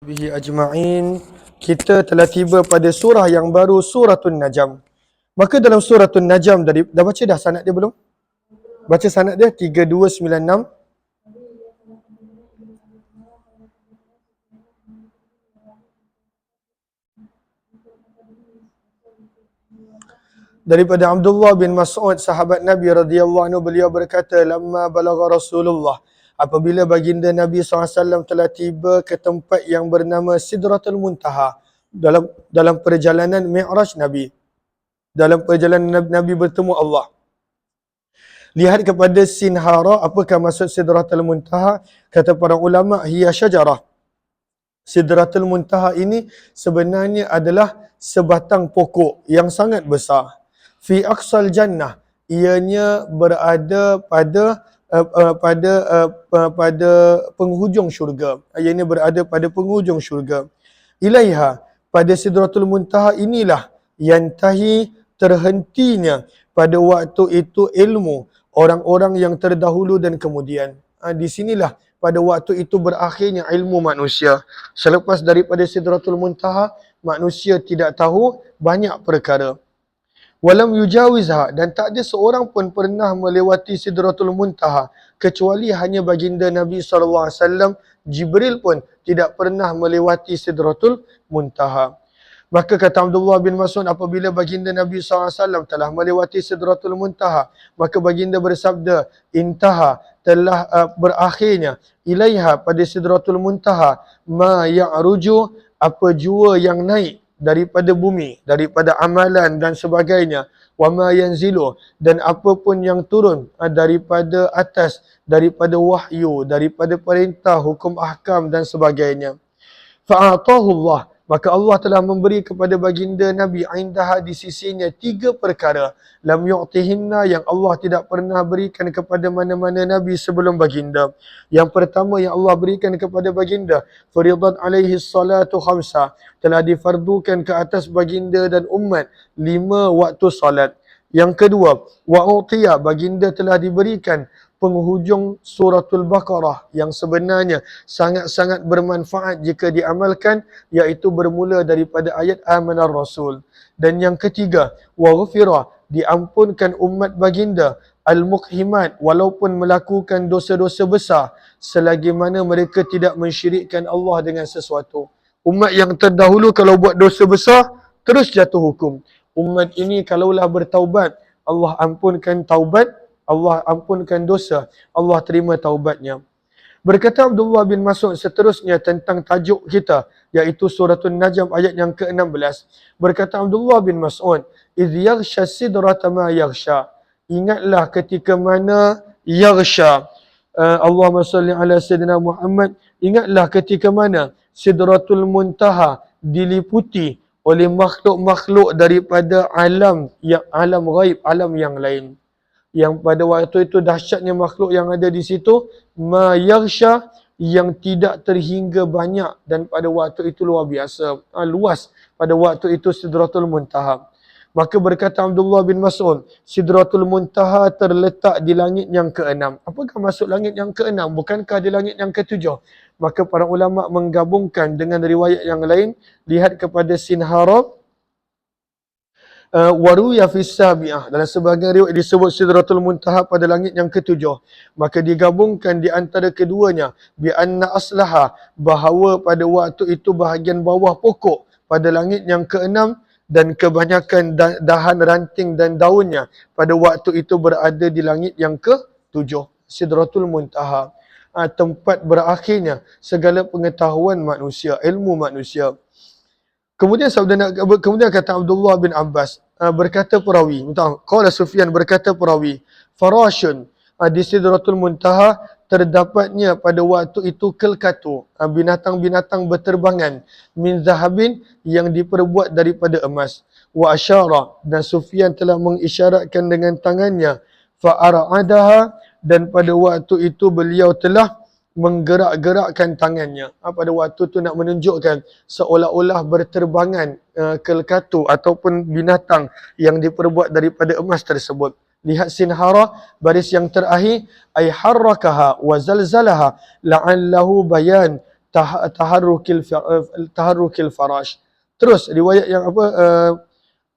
Bihi ajma'in. Kita telah tiba pada surah yang baru, Suratul Najm. Maka dalam Suratul Najm, dah baca dah sanad dia belum? Baca sanad dia 3296. Daripada Abdullah bin Mas'ud, sahabat Nabi radhiyallahu anhu, beliau berkata, lamma balagha Rasulullah, apabila baginda Nabi SAW telah tiba ke tempat yang bernama Sidratul Muntaha, dalam perjalanan Mi'raj Nabi, dalam perjalanan Nabi bertemu Allah. Lihat kepada sinhara, apakah maksud Sidratul Muntaha? Kata para ulama, hiya syajarah. Sidratul Muntaha ini sebenarnya adalah sebatang pokok yang sangat besar. Fi aqsal jannah, ianya berada pada penghujung syurga. Ianya berada pada penghujung syurga. Ilaiha, pada Sidratul Muntaha inilah yantahi, terhentinya pada waktu itu ilmu orang-orang yang terdahulu dan kemudian. Di sinilah pada waktu itu berakhirnya ilmu manusia. Selepas daripada Sidratul Muntaha, manusia tidak tahu banyak perkara. Walam yujawizha, dan tak ada seorang pun pernah melewati Sidratul Muntaha kecuali hanya baginda Nabi SAW. Jibril pun tidak pernah melewati Sidratul Muntaha. Maka kata Abdullah bin Mas'ud, apabila baginda Nabi SAW telah melewati Sidratul Muntaha, maka baginda bersabda, intaha, telah berakhirnya, ilaiha, pada Sidratul Muntaha, ma ya'ruju, apa jua yang naik daripada bumi, daripada amalan dan sebagainya, wa ma yanzilu, dan apa pun yang turun daripada atas, daripada wahyu, daripada perintah, hukum ahkam dan sebagainya. Fa'atahu Allah, maka Allah telah memberi kepada baginda Nabi indaha, di sisinya, 3 perkara. Lam yu'tihinna, yang Allah tidak pernah berikan kepada mana-mana Nabi sebelum baginda. Yang pertama yang Allah berikan kepada baginda, faridat alaihi salatu khamsa, telah difardukan ke atas baginda dan umat 5 waktu salat. Yang kedua, wa'utiya, baginda telah diberikan penghujung suratul Baqarah yang sebenarnya sangat-sangat bermanfaat jika diamalkan, iaitu bermula daripada ayat Amanar Rasul. Dan yang ketiga, wa ghufira, diampunkan umat baginda al-muqhimat walaupun melakukan dosa-dosa besar selagi mana mereka tidak mensyirikkan Allah dengan sesuatu. Umat yang terdahulu kalau buat dosa besar terus jatuh hukum. Umat ini kalaulah bertaubat, Allah ampunkan taubat, Allah ampunkan dosa, Allah terima taubatnya. Berkata Abdullah bin Mas'ud seterusnya tentang tajuk kita, iaitu suratul Najm ayat yang ke-16. Berkata Abdullah bin Mas'ud, "Idh yaghsha sidrata ma yaghsha." Ingatlah ketika mana yaghsha, Allahumma salli ala Sayyidina Muhammad, ingatlah ketika mana Sidratul Muntaha diliputi oleh makhluk-makhluk daripada alam ghaib, alam yang lain. Yang pada waktu itu dahsyatnya makhluk yang ada di situ, ma yaghsha, yang tidak terhingga banyak, dan pada waktu itu luar biasa, luas pada waktu itu Sidratul Muntaha. Maka berkata Abdullah bin Mas'ud, Sidratul Muntaha terletak di langit yang ke-6. Apakah maksud langit yang ke-6? Bukankah di langit yang ke-7? Maka para ulama menggabungkan dengan riwayat yang lain, lihat kepada Sinhara, waruya fis sabi'ah, dalam sebahagian riwayat disebut Sidratul Muntaha pada langit yang ke-7. Maka digabungkan di antara keduanya bi anna aslaha, bahawa pada waktu itu bahagian bawah pokok pada langit yang ke-6 dan kebanyakan dahan ranting dan daunnya pada waktu itu berada di langit yang ke-7, Sidratul Muntaha. Tempat berakhirnya segala pengetahuan manusia, ilmu manusia. Kemudian kata Abdullah bin Abbas, berkata perawi, qala Sufyan, berkata perawi, farashun, di Sidratul Muntaha terdapatnya pada waktu itu kelkatu, binatang-binatang berterbangan, min zahabin, yang diperbuat daripada emas. Wa asyara, dan Sufyan telah mengisyaratkan dengan tangannya, fa ara'adaha, dan pada waktu itu beliau telah menggerak-gerakkan tangannya. Pada waktu itu nak menunjukkan seolah-olah berterbangan kelkatu ataupun binatang yang diperbuat daripada emas tersebut. Lihat Sinhara, baris yang terakhir, ay harrakaha wa zalzalaha la'allahu bayan taharrukil farash. Terus riwayat yang apa,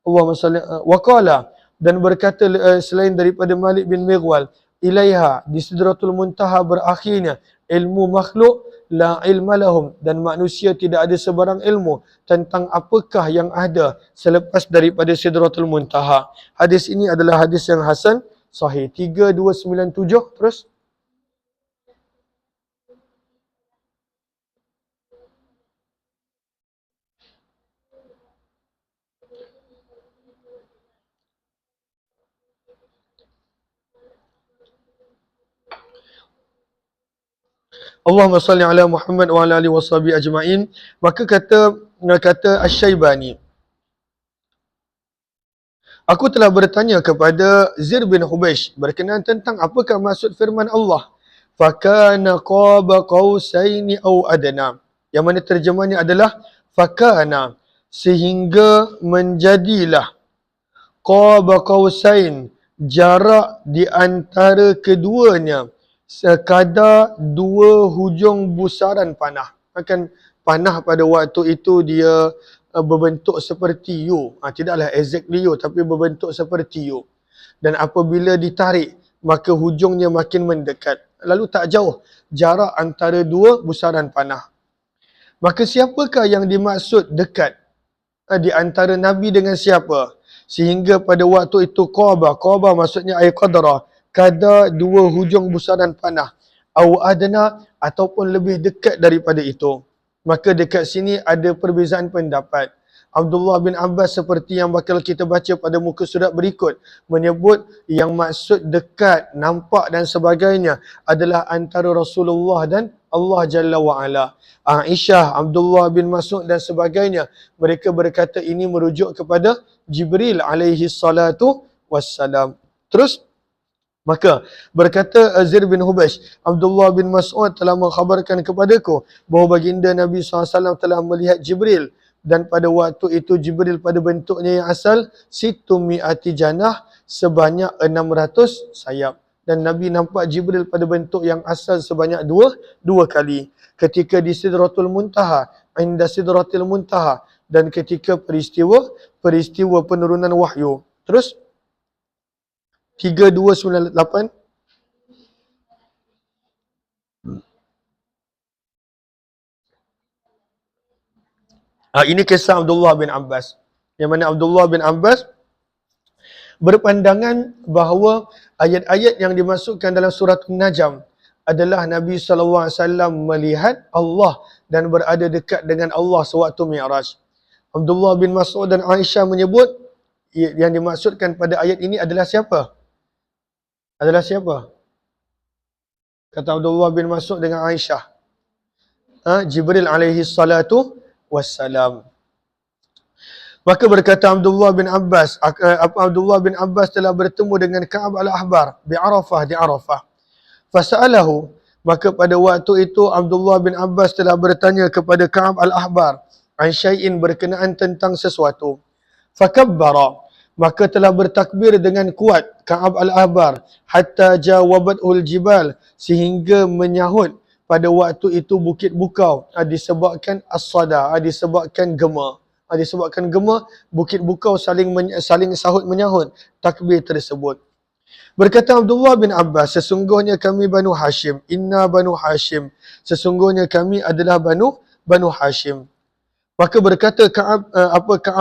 Allahumma salli wa qala, dan berkata selain daripada Malik bin Mighwal, ilaiha, di Sidratul Muntaha berakhirnya ilmu makhluk, la ilma lahum, dan manusia tidak ada sebarang ilmu tentang apakah yang ada selepas daripada Sidratul Muntaha. Hadis ini adalah hadis yang hasan sahih. 3297 terus. Allahumma salli ala Muhammad wa ala alihi washabihi ajma'in. Maka kata Asy-Syaibani, aku telah bertanya kepada Zir bin Hubeish berkenaan tentang apakah maksud firman Allah, fakana qaba qausaini aw adna, yang mana terjemahannya adalah fakana, sehingga menjadilah, qaba qausain, jarak di antara keduanya sekadar dua hujung busaran panah. Akan panah pada waktu itu dia berbentuk seperti U. Tidaklah exactly U, tapi berbentuk seperti U. Dan apabila ditarik, maka hujungnya makin mendekat. Lalu tak jauh jarak antara dua busaran panah. Maka siapakah yang dimaksud dekat di antara Nabi dengan siapa? Sehingga pada waktu itu qaba maksudnya ay qadra, kadar dua hujung busaran panah, au adna, ataupun lebih dekat daripada itu. Maka dekat sini ada perbezaan pendapat. Abdullah bin Abbas seperti yang bakal kita baca pada muka surat berikut menyebut yang maksud dekat, nampak dan sebagainya adalah antara Rasulullah dan Allah Jalla wa'ala. Aisyah, Abdullah bin Mas'ud dan sebagainya, mereka berkata ini merujuk kepada Jibril alaihi salatu wassalam. Terus maka berkata Zir bin Hubeish, Abdullah bin Mas'ud telah mengkhabarkan kepadaku bahawa baginda Nabi SAW telah melihat Jibril, dan pada waktu itu Jibril pada bentuknya yang asal situmi'ati janah, sebanyak 600 sayap. Dan Nabi nampak Jibril pada bentuk yang asal sebanyak dua kali. Ketika di Sidratul Muntaha, inda Sidratul Muntaha, dan ketika peristiwa penurunan wahyu. Terus 3298. Ini kisah Abdullah bin Abbas. Yang mana Abdullah bin Abbas berpandangan bahawa ayat-ayat yang dimasukkan dalam surah An-Najm adalah Nabi SAW melihat Allah dan berada dekat dengan Allah sewaktu Mi'raj. Abdullah bin Mas'ud dan Aisyah menyebut yang dimaksudkan pada ayat ini adalah siapa? Adalah siapa? Kata Abdullah bin Mas'ud dengan Aisyah. Jibril alaihi salatu wassalam. Maka berkata Abdullah bin Abbas, Abdullah bin Abbas telah bertemu dengan Ka'ab al-Ahbar di Arafah. Fasa'alahu, maka pada waktu itu Abdullah bin Abbas telah bertanya kepada Ka'ab al-Ahbar an syai'in berkenaan tentang sesuatu. Fakabbara, maka telah bertakbir dengan kuat Ka'ab al-Ahbar hatta jawabatul jibal, sehingga menyahut pada waktu itu bukit bukau, disebabkan as-sada, disebabkan gema. Disebabkan gema, bukit bukau saling sahut menyahut takbir tersebut. Berkata Abdullah bin Abbas, sesungguhnya kami Banu Hashim, inna Banu Hashim, sesungguhnya kami adalah Banu Hashim. Maka berkata Ka'ab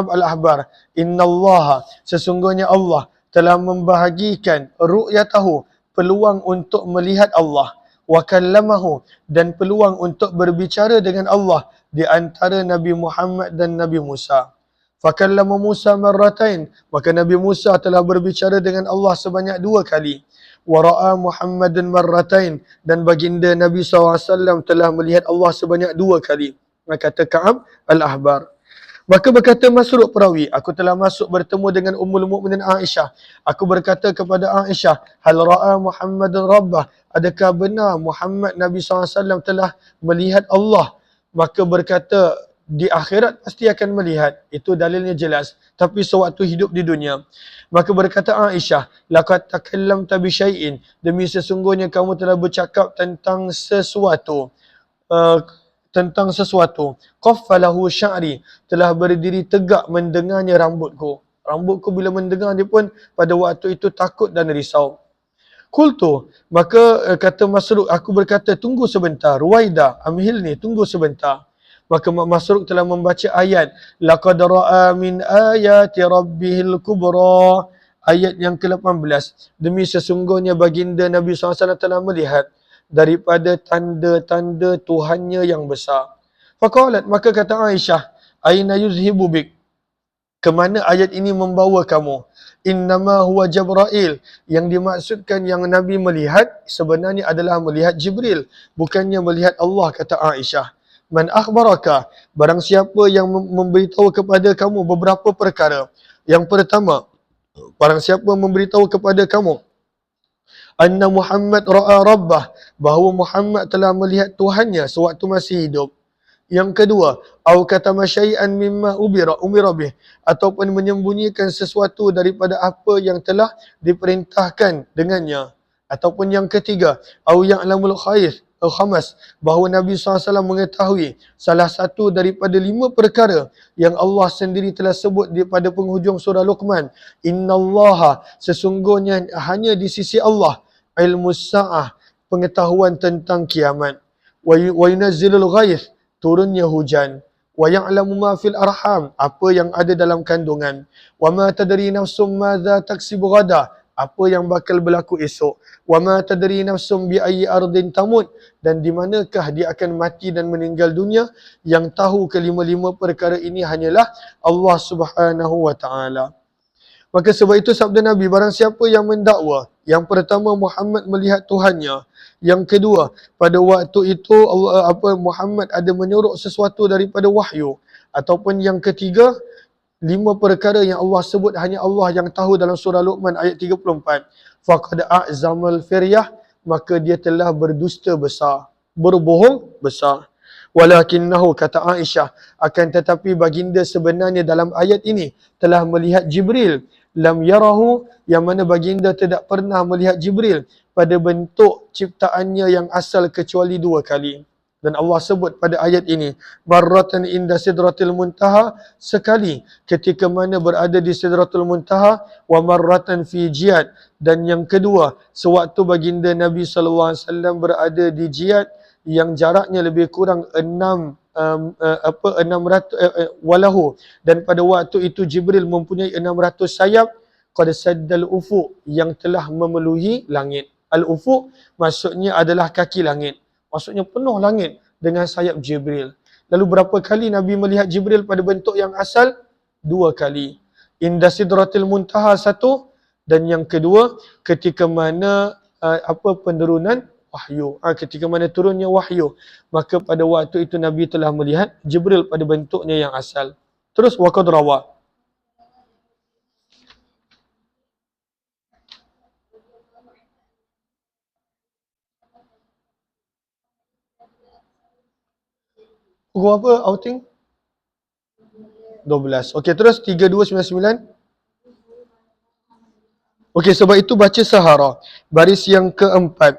al-Ahbar, innallaha, sesungguhnya Allah telah membahagikan ru'yatahu, peluang untuk melihat Allah, wa kallamahu, dan peluang untuk berbicara dengan Allah di antara Nabi Muhammad dan Nabi Musa. Fakallama Musa marratain, maka Nabi Musa telah berbicara dengan Allah sebanyak 2 kali. Wa ra'a Muhammadan marratain, dan baginda Nabi SAW telah melihat Allah sebanyak 2 kali. Kata Ka'ab al-Ahbar. Maka berkata Masruq perawi, aku telah masuk bertemu dengan Ummul Mukminin Aisyah. Aku berkata kepada Aisyah, hal ra'a Muhammadan rabbah, adakah benar Muhammad Nabi SAW telah melihat Allah? Maka berkata, di akhirat pasti akan melihat. Itu dalilnya jelas. Tapi sewaktu hidup di dunia. Maka berkata Aisyah, laqad takallamta bi syai'in, demi sesungguhnya kamu telah bercakap tentang sesuatu. Qaffalahu sya'ri, telah berdiri tegak mendengarnya rambutku. Rambutku bila mendengar dia pun pada waktu itu takut dan risau. Qultu, maka kata Masruq, aku berkata, tunggu sebentar, Ruwaida, amhilni, tunggu sebentar. Maka Masruq telah membaca ayat, laqad ra'a min ayati rabbihil kubra, ayat yang ke-18. Demi sesungguhnya baginda Nabi SAW telah melihat daripada tanda-tanda Tuhannya yang besar. Faqalat, maka kata Aisyah, aina yuzhibu bik, kemana ayat ini membawa kamu? Innama huwa Jibril, yang dimaksudkan yang Nabi melihat sebenarnya adalah melihat Jibril, bukannya melihat Allah, kata Aisyah. Man akhbaraka, barang siapa yang memberitahu kepada kamu beberapa perkara. Yang pertama, barang siapa memberitahu kepada kamu anna Muhammad ra'a rabbah, bahawa Muhammad telah melihat Tuhannya sewaktu masih hidup. Yang kedua, au katama syai'an mimma umira bih, ataupun menyembunyikan sesuatu daripada apa yang telah diperintahkan dengannya. Ataupun yang ketiga, au ya'lamul khamas, bahawa Nabi SAW mengetahui salah satu daripada 5 perkara yang Allah sendiri telah sebut pada penghujung surah Luqman. Innallaha, sesungguhnya hanya di sisi Allah, ilmus sa'ah, pengetahuan tentang kiamat. Wa yunazzilul ghaith, turunnya hujan. Wa ya'lamu ma fil arham, apa yang ada dalam kandungan. Wa ma tadri nafsum madza taksibu ghada, apa yang bakal berlaku esok. Wa ma tadri nafsum bi ayyi ardin tamut, dan di manakah dia akan mati dan meninggal dunia. Yang tahu kelima-lima perkara ini hanyalah Allah Subhanahu wa taala. Maka sebab itu sabda Nabi, barang siapa yang mendakwa, yang pertama Muhammad melihat Tuhannya, yang kedua pada waktu itu Muhammad ada menyuruh sesuatu daripada wahyu, ataupun yang ketiga 5 perkara yang Allah sebut hanya Allah yang tahu dalam surah Luqman ayat 34, faqad a'zamal firyah, maka dia telah berdusta besar, berbohong besar. Walakinnahu, kata Aisyah, akan tetapi baginda sebenarnya dalam ayat ini telah melihat Jibril. Lam yarahu, yang mana baginda tidak pernah melihat Jibril pada bentuk ciptaannya yang asal kecuali 2 kali. Dan Allah sebut pada ayat ini, marratan inda sidratil muntaha, sekali ketika mana berada di sidratul muntaha, wa marratan fi jiyad, dan yang kedua sewaktu baginda Nabi SAW berada di jiyad yang jaraknya lebih kurang 600 walahu, dan pada waktu itu Jibril mempunyai 600 sayap, qad saddal ufuq, yang telah memenuhi langit. Al-ufuq maksudnya adalah kaki langit. Maksudnya penuh langit dengan sayap Jibril. Lalu berapa kali Nabi melihat Jibril pada bentuk yang asal? 2 kali. Inda sidratil muntaha 1, dan yang kedua ketika mana penurunan wahyu. Ketika mana turunnya wahyu. Maka pada waktu itu Nabi telah melihat Jibril pada bentuknya yang asal. Terus waqad rawa. Pukul apa outing? 12. Okey, terus 3299. Okey, sebab itu baca sahara. Baris yang keempat.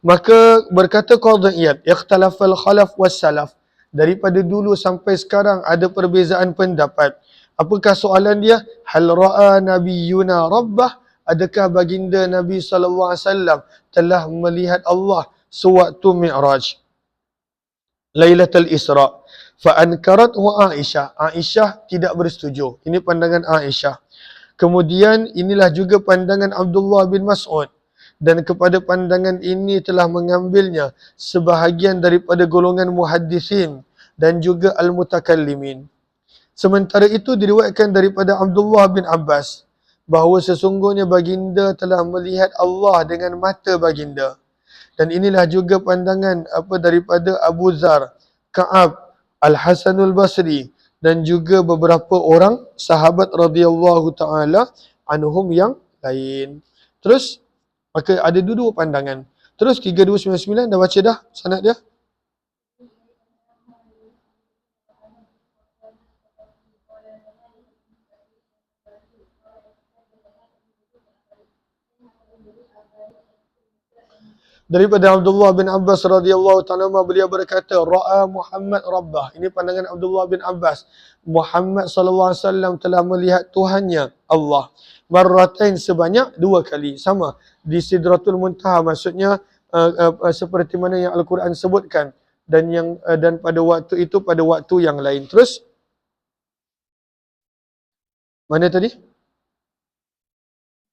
Maka berkata Qadhi Iyad, ikhtalafal khalaf was salaf. Daripada dulu sampai sekarang ada perbezaan pendapat. Apakah soalan dia? Hal ra'a nabiyyuna rabbah? Adakah baginda Nabi SAW telah melihat Allah sewaktu Mi'raj? Lailatul Isra. Fa'ankarat wa Aisyah. Aisyah tidak bersetuju. Ini pandangan Aisyah. Kemudian inilah juga pandangan Abdullah bin Mas'ud. Dan kepada pandangan ini telah mengambilnya sebahagian daripada golongan muhaddisin dan juga al-mutakallimin. Sementara itu diriwayatkan daripada Abdullah bin Abbas bahawa sesungguhnya baginda telah melihat Allah dengan mata baginda. Dan inilah juga pandangan daripada Abu Zar, Ka'ab, Al-Hasanul Basri dan juga beberapa orang sahabat radhiyallahu taala anhum yang lain. Terus maka ada dua pandangan. Terus 3299 dah baca dah sanad dia? Daripada Abdullah bin Abbas radhiyallahu ta'ala beliau berkata, ra'a Muhammad rabbah. Ini pandangan Abdullah bin Abbas. Muhammad sallallahu alaihi wasallam telah melihat Tuhannya Allah marratain, sebanyak 2 kali. Sama di Sidratul Muntaha, maksudnya seperti mana yang Al-Quran sebutkan, dan dan pada waktu itu pada waktu yang lain. Terus mana tadi?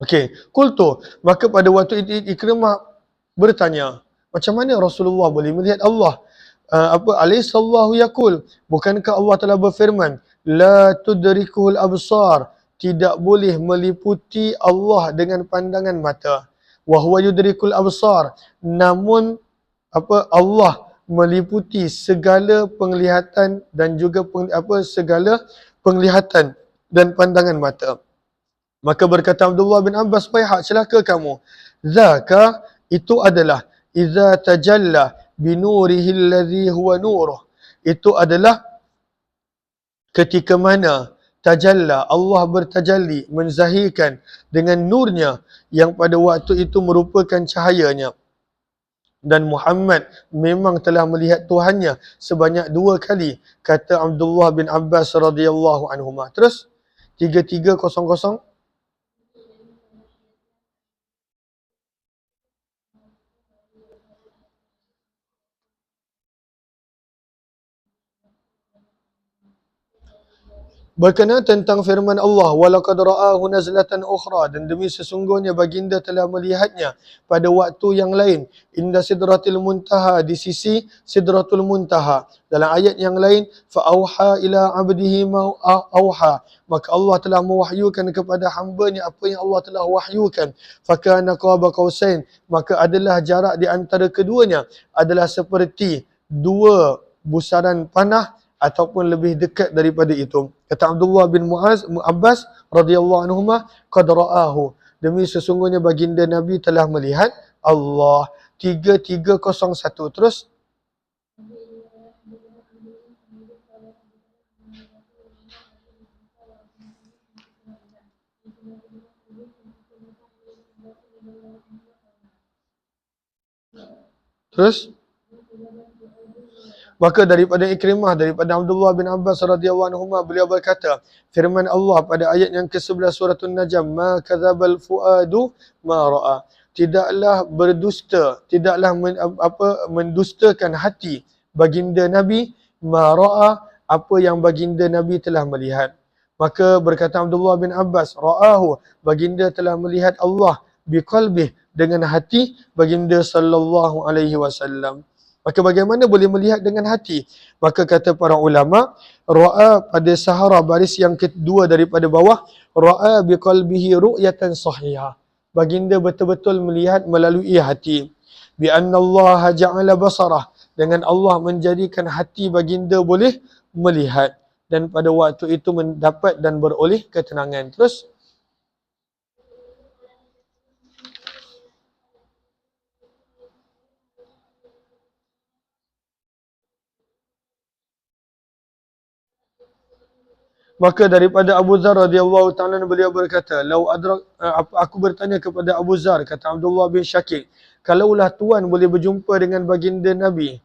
Okey, qultu, maka pada waktu itu Ikrimah bertanya, macam mana Rasulullah boleh melihat Allah? Alaihissallahu yaqul, bukankah Allah telah berfirman, la tudrikul absar, tidak boleh meliputi Allah dengan pandangan mata. Wa huwa yudrikul absar, namun Allah meliputi segala penglihatan dan juga segala penglihatan dan pandangan mata. Maka berkata Abdullah bin Abbas, "Baihak, celaka kamu. Zaka, itu adalah iza tajalla binurihi alladhi huwa nuruh." Itu adalah ketika mana tajalla, Allah bertajalli, menzahirkan dengan nurnya yang pada waktu itu merupakan cahayanya. Dan Muhammad memang telah melihat Tuhannya sebanyak 2 kali, kata Abdullah bin Abbas radhiyallahu anhuma. Terus 3300. Berkenaan tentang firman Allah, walaqad ra'ahu nazlatan ukhra, dan demi sesungguhnya baginda telah melihatnya pada waktu yang lain, inda sidratil muntaha, di sisi sidratul muntaha. Dalam ayat yang lain, fa auha ila 'abdihi ma auha, maka Allah telah mewahyukan kepada hamba-Nya apa yang Allah telah wahyukan. Fa kana qaba qausain, maka adalah jarak di antara keduanya adalah seperti 2 busaran panah ataupun lebih dekat daripada itu. Kata Abdullah bin Abbas radhiyallahu anhuma, qad ra'ahu, demi sesungguhnya baginda Nabi telah melihat Allah. 3301. Terus terus Maka daripada Ikrimah, daripada Abdullah bin Abbas radhiyallahu anhuma, beliau berkata, firman Allah pada ayat yang ke-11 surah An-Najm, ma kadzabal fuadu ma ra'a. Tidaklah berdusta, tidaklah mendustakan hati baginda Nabi ma ra'a, apa yang baginda Nabi telah melihat. Maka berkata Abdullah bin Abbas, ra'ahu, baginda telah melihat Allah biqalbih, dengan hati baginda sallallahu alaihi wasallam. Maka bagaimana boleh melihat dengan hati? Maka kata para ulama, ra'a pada sahara baris yang kedua daripada bawah, ra'a biqalbihi ru'yatan sahihah. Baginda betul-betul melihat melalui hati. Bi anna Allah ja'ala basarah, dengan Allah menjadikan hati baginda boleh melihat, dan pada waktu itu mendapat dan beroleh ketenangan. Terus maka daripada Abu Zar radhiyallahu ta'ala beliau berkata, aku bertanya kepada Abu Zar, kata Abdullah bin Syakir, kalaulah tuan boleh berjumpa dengan baginda Nabi,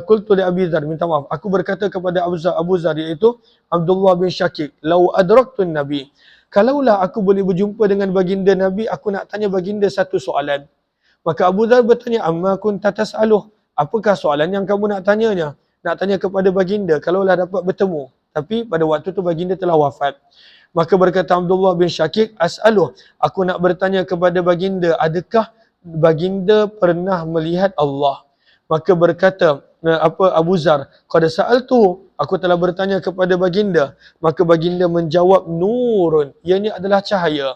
qultu li Abi Zar, minta maaf, aku berkata kepada Abu Zar iaitu Abdullah bin Syakir, lau adraktun Nabi, kalaulah aku boleh berjumpa dengan baginda Nabi, aku nak tanya baginda satu soalan. Maka Abu Dhar bertanya, amma kunta tas'aluh, apakah soalan yang kamu nak tanyanya? Nak tanya kepada baginda, kalaulah dapat bertemu. Tapi pada waktu tu baginda telah wafat. Maka berkata Abdullah bin Syakir, as'aluh, aku nak bertanya kepada baginda, adakah baginda pernah melihat Allah? Maka berkata Abu Zar, qad sa'altu, aku telah bertanya kepada baginda. Maka baginda menjawab, nurun, ianya adalah cahaya.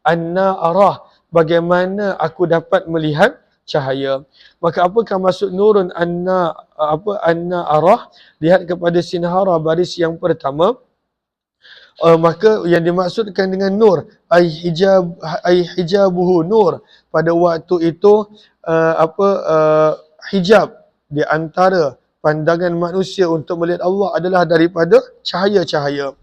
Anna arah, bagaimana aku dapat melihat cahaya. Maka apakah maksud nurun anna arah? Lihat kepada sinhara baris yang pertama. Maka yang dimaksudkan dengan nur ai hijabuhu nur, pada waktu itu hijab di antara pandangan manusia untuk melihat Allah adalah daripada cahaya-cahaya.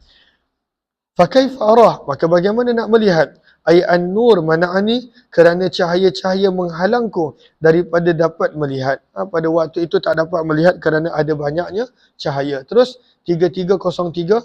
Fakaifa arah, maka bagaimana nak melihat? Ai an-nur mana'ani, kerana cahaya-cahaya menghalangku daripada dapat melihat. Pada waktu itu tak dapat melihat kerana ada banyaknya cahaya. Terus 3303.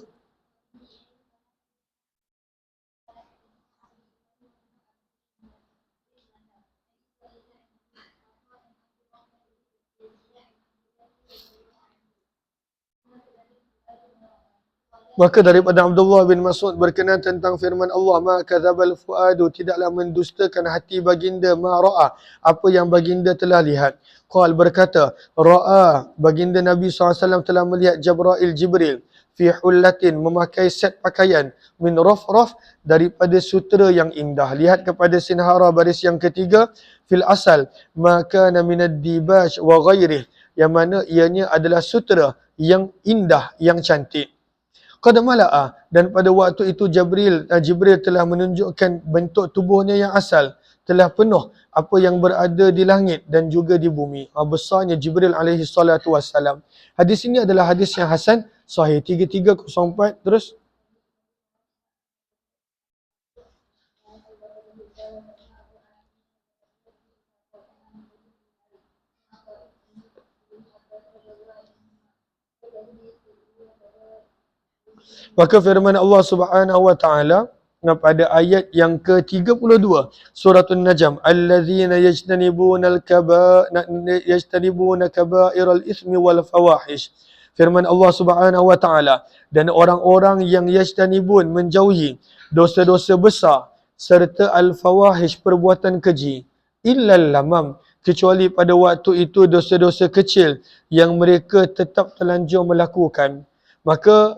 Maka daripada Abdullah bin Mas'ud berkenaan tentang firman Allah, ma kadzabal fuadu, tidaklah mendustakan hati baginda ma ra'a, apa yang baginda telah lihat. Qal, berkata, ra'a, baginda Nabi SAW telah melihat Jibril fi hullatin, memakai set pakaian, min rafraf, daripada sutera yang indah. Lihat kepada sinhara baris yang ketiga, fil asal ma kana minad dibaj wa ghairih, yang mana ianya adalah sutera yang indah, yang cantik. Qad mala'a, dan pada waktu itu Jibril telah menunjukkan bentuk tubuhnya yang asal, telah penuh apa yang berada di langit dan juga di bumi. Besarnya Jibril alaihi salatu wassalam. Hadis ini adalah hadis yang hasan sahih. 3304. Terus maka firman Allah Subhanahu wa taala pada ayat yang ke-32 surah An-Najm, allazina yajtanibuna kaba'iral itsmi wal fawahish. Firman Allah Subhanahu wa taala, dan orang-orang yang yajtanibun, menjauhi dosa-dosa besar serta al-fawahish, perbuatan keji, illal lamam, kecuali pada waktu itu dosa-dosa kecil yang mereka tetap telanjur melakukan. Maka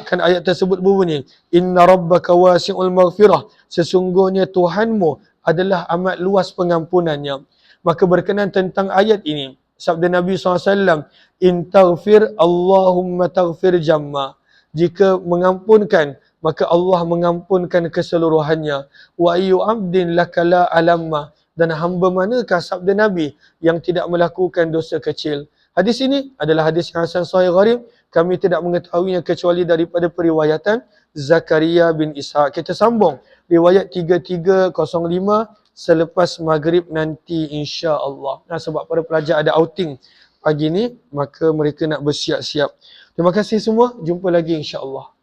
kan ayat tersebut berbunyi, inna rabbaka wasi'ul maghfirah, sesungguhnya Tuhanmu adalah amat luas pengampunannya. Maka berkenaan tentang ayat ini, sabda Nabi SAW, in taghfir Allahumma taghfir jamma, jika mengampunkan maka Allah mengampunkan keseluruhannya. Wa ayyu abdin lakala alamma, dan hamba manakah, sabda Nabi, yang tidak melakukan dosa kecil. Hadis ini adalah hadis yang hasan sahih gharib. Kami tidak mengetahuinya kecuali daripada periwayatan Zakaria bin Ishaq. Kita sambung riwayat 3305 selepas maghrib nanti insya-Allah. Sebab para pelajar ada outing pagi ni, maka mereka nak bersiap-siap. Terima kasih semua, jumpa lagi insya-Allah.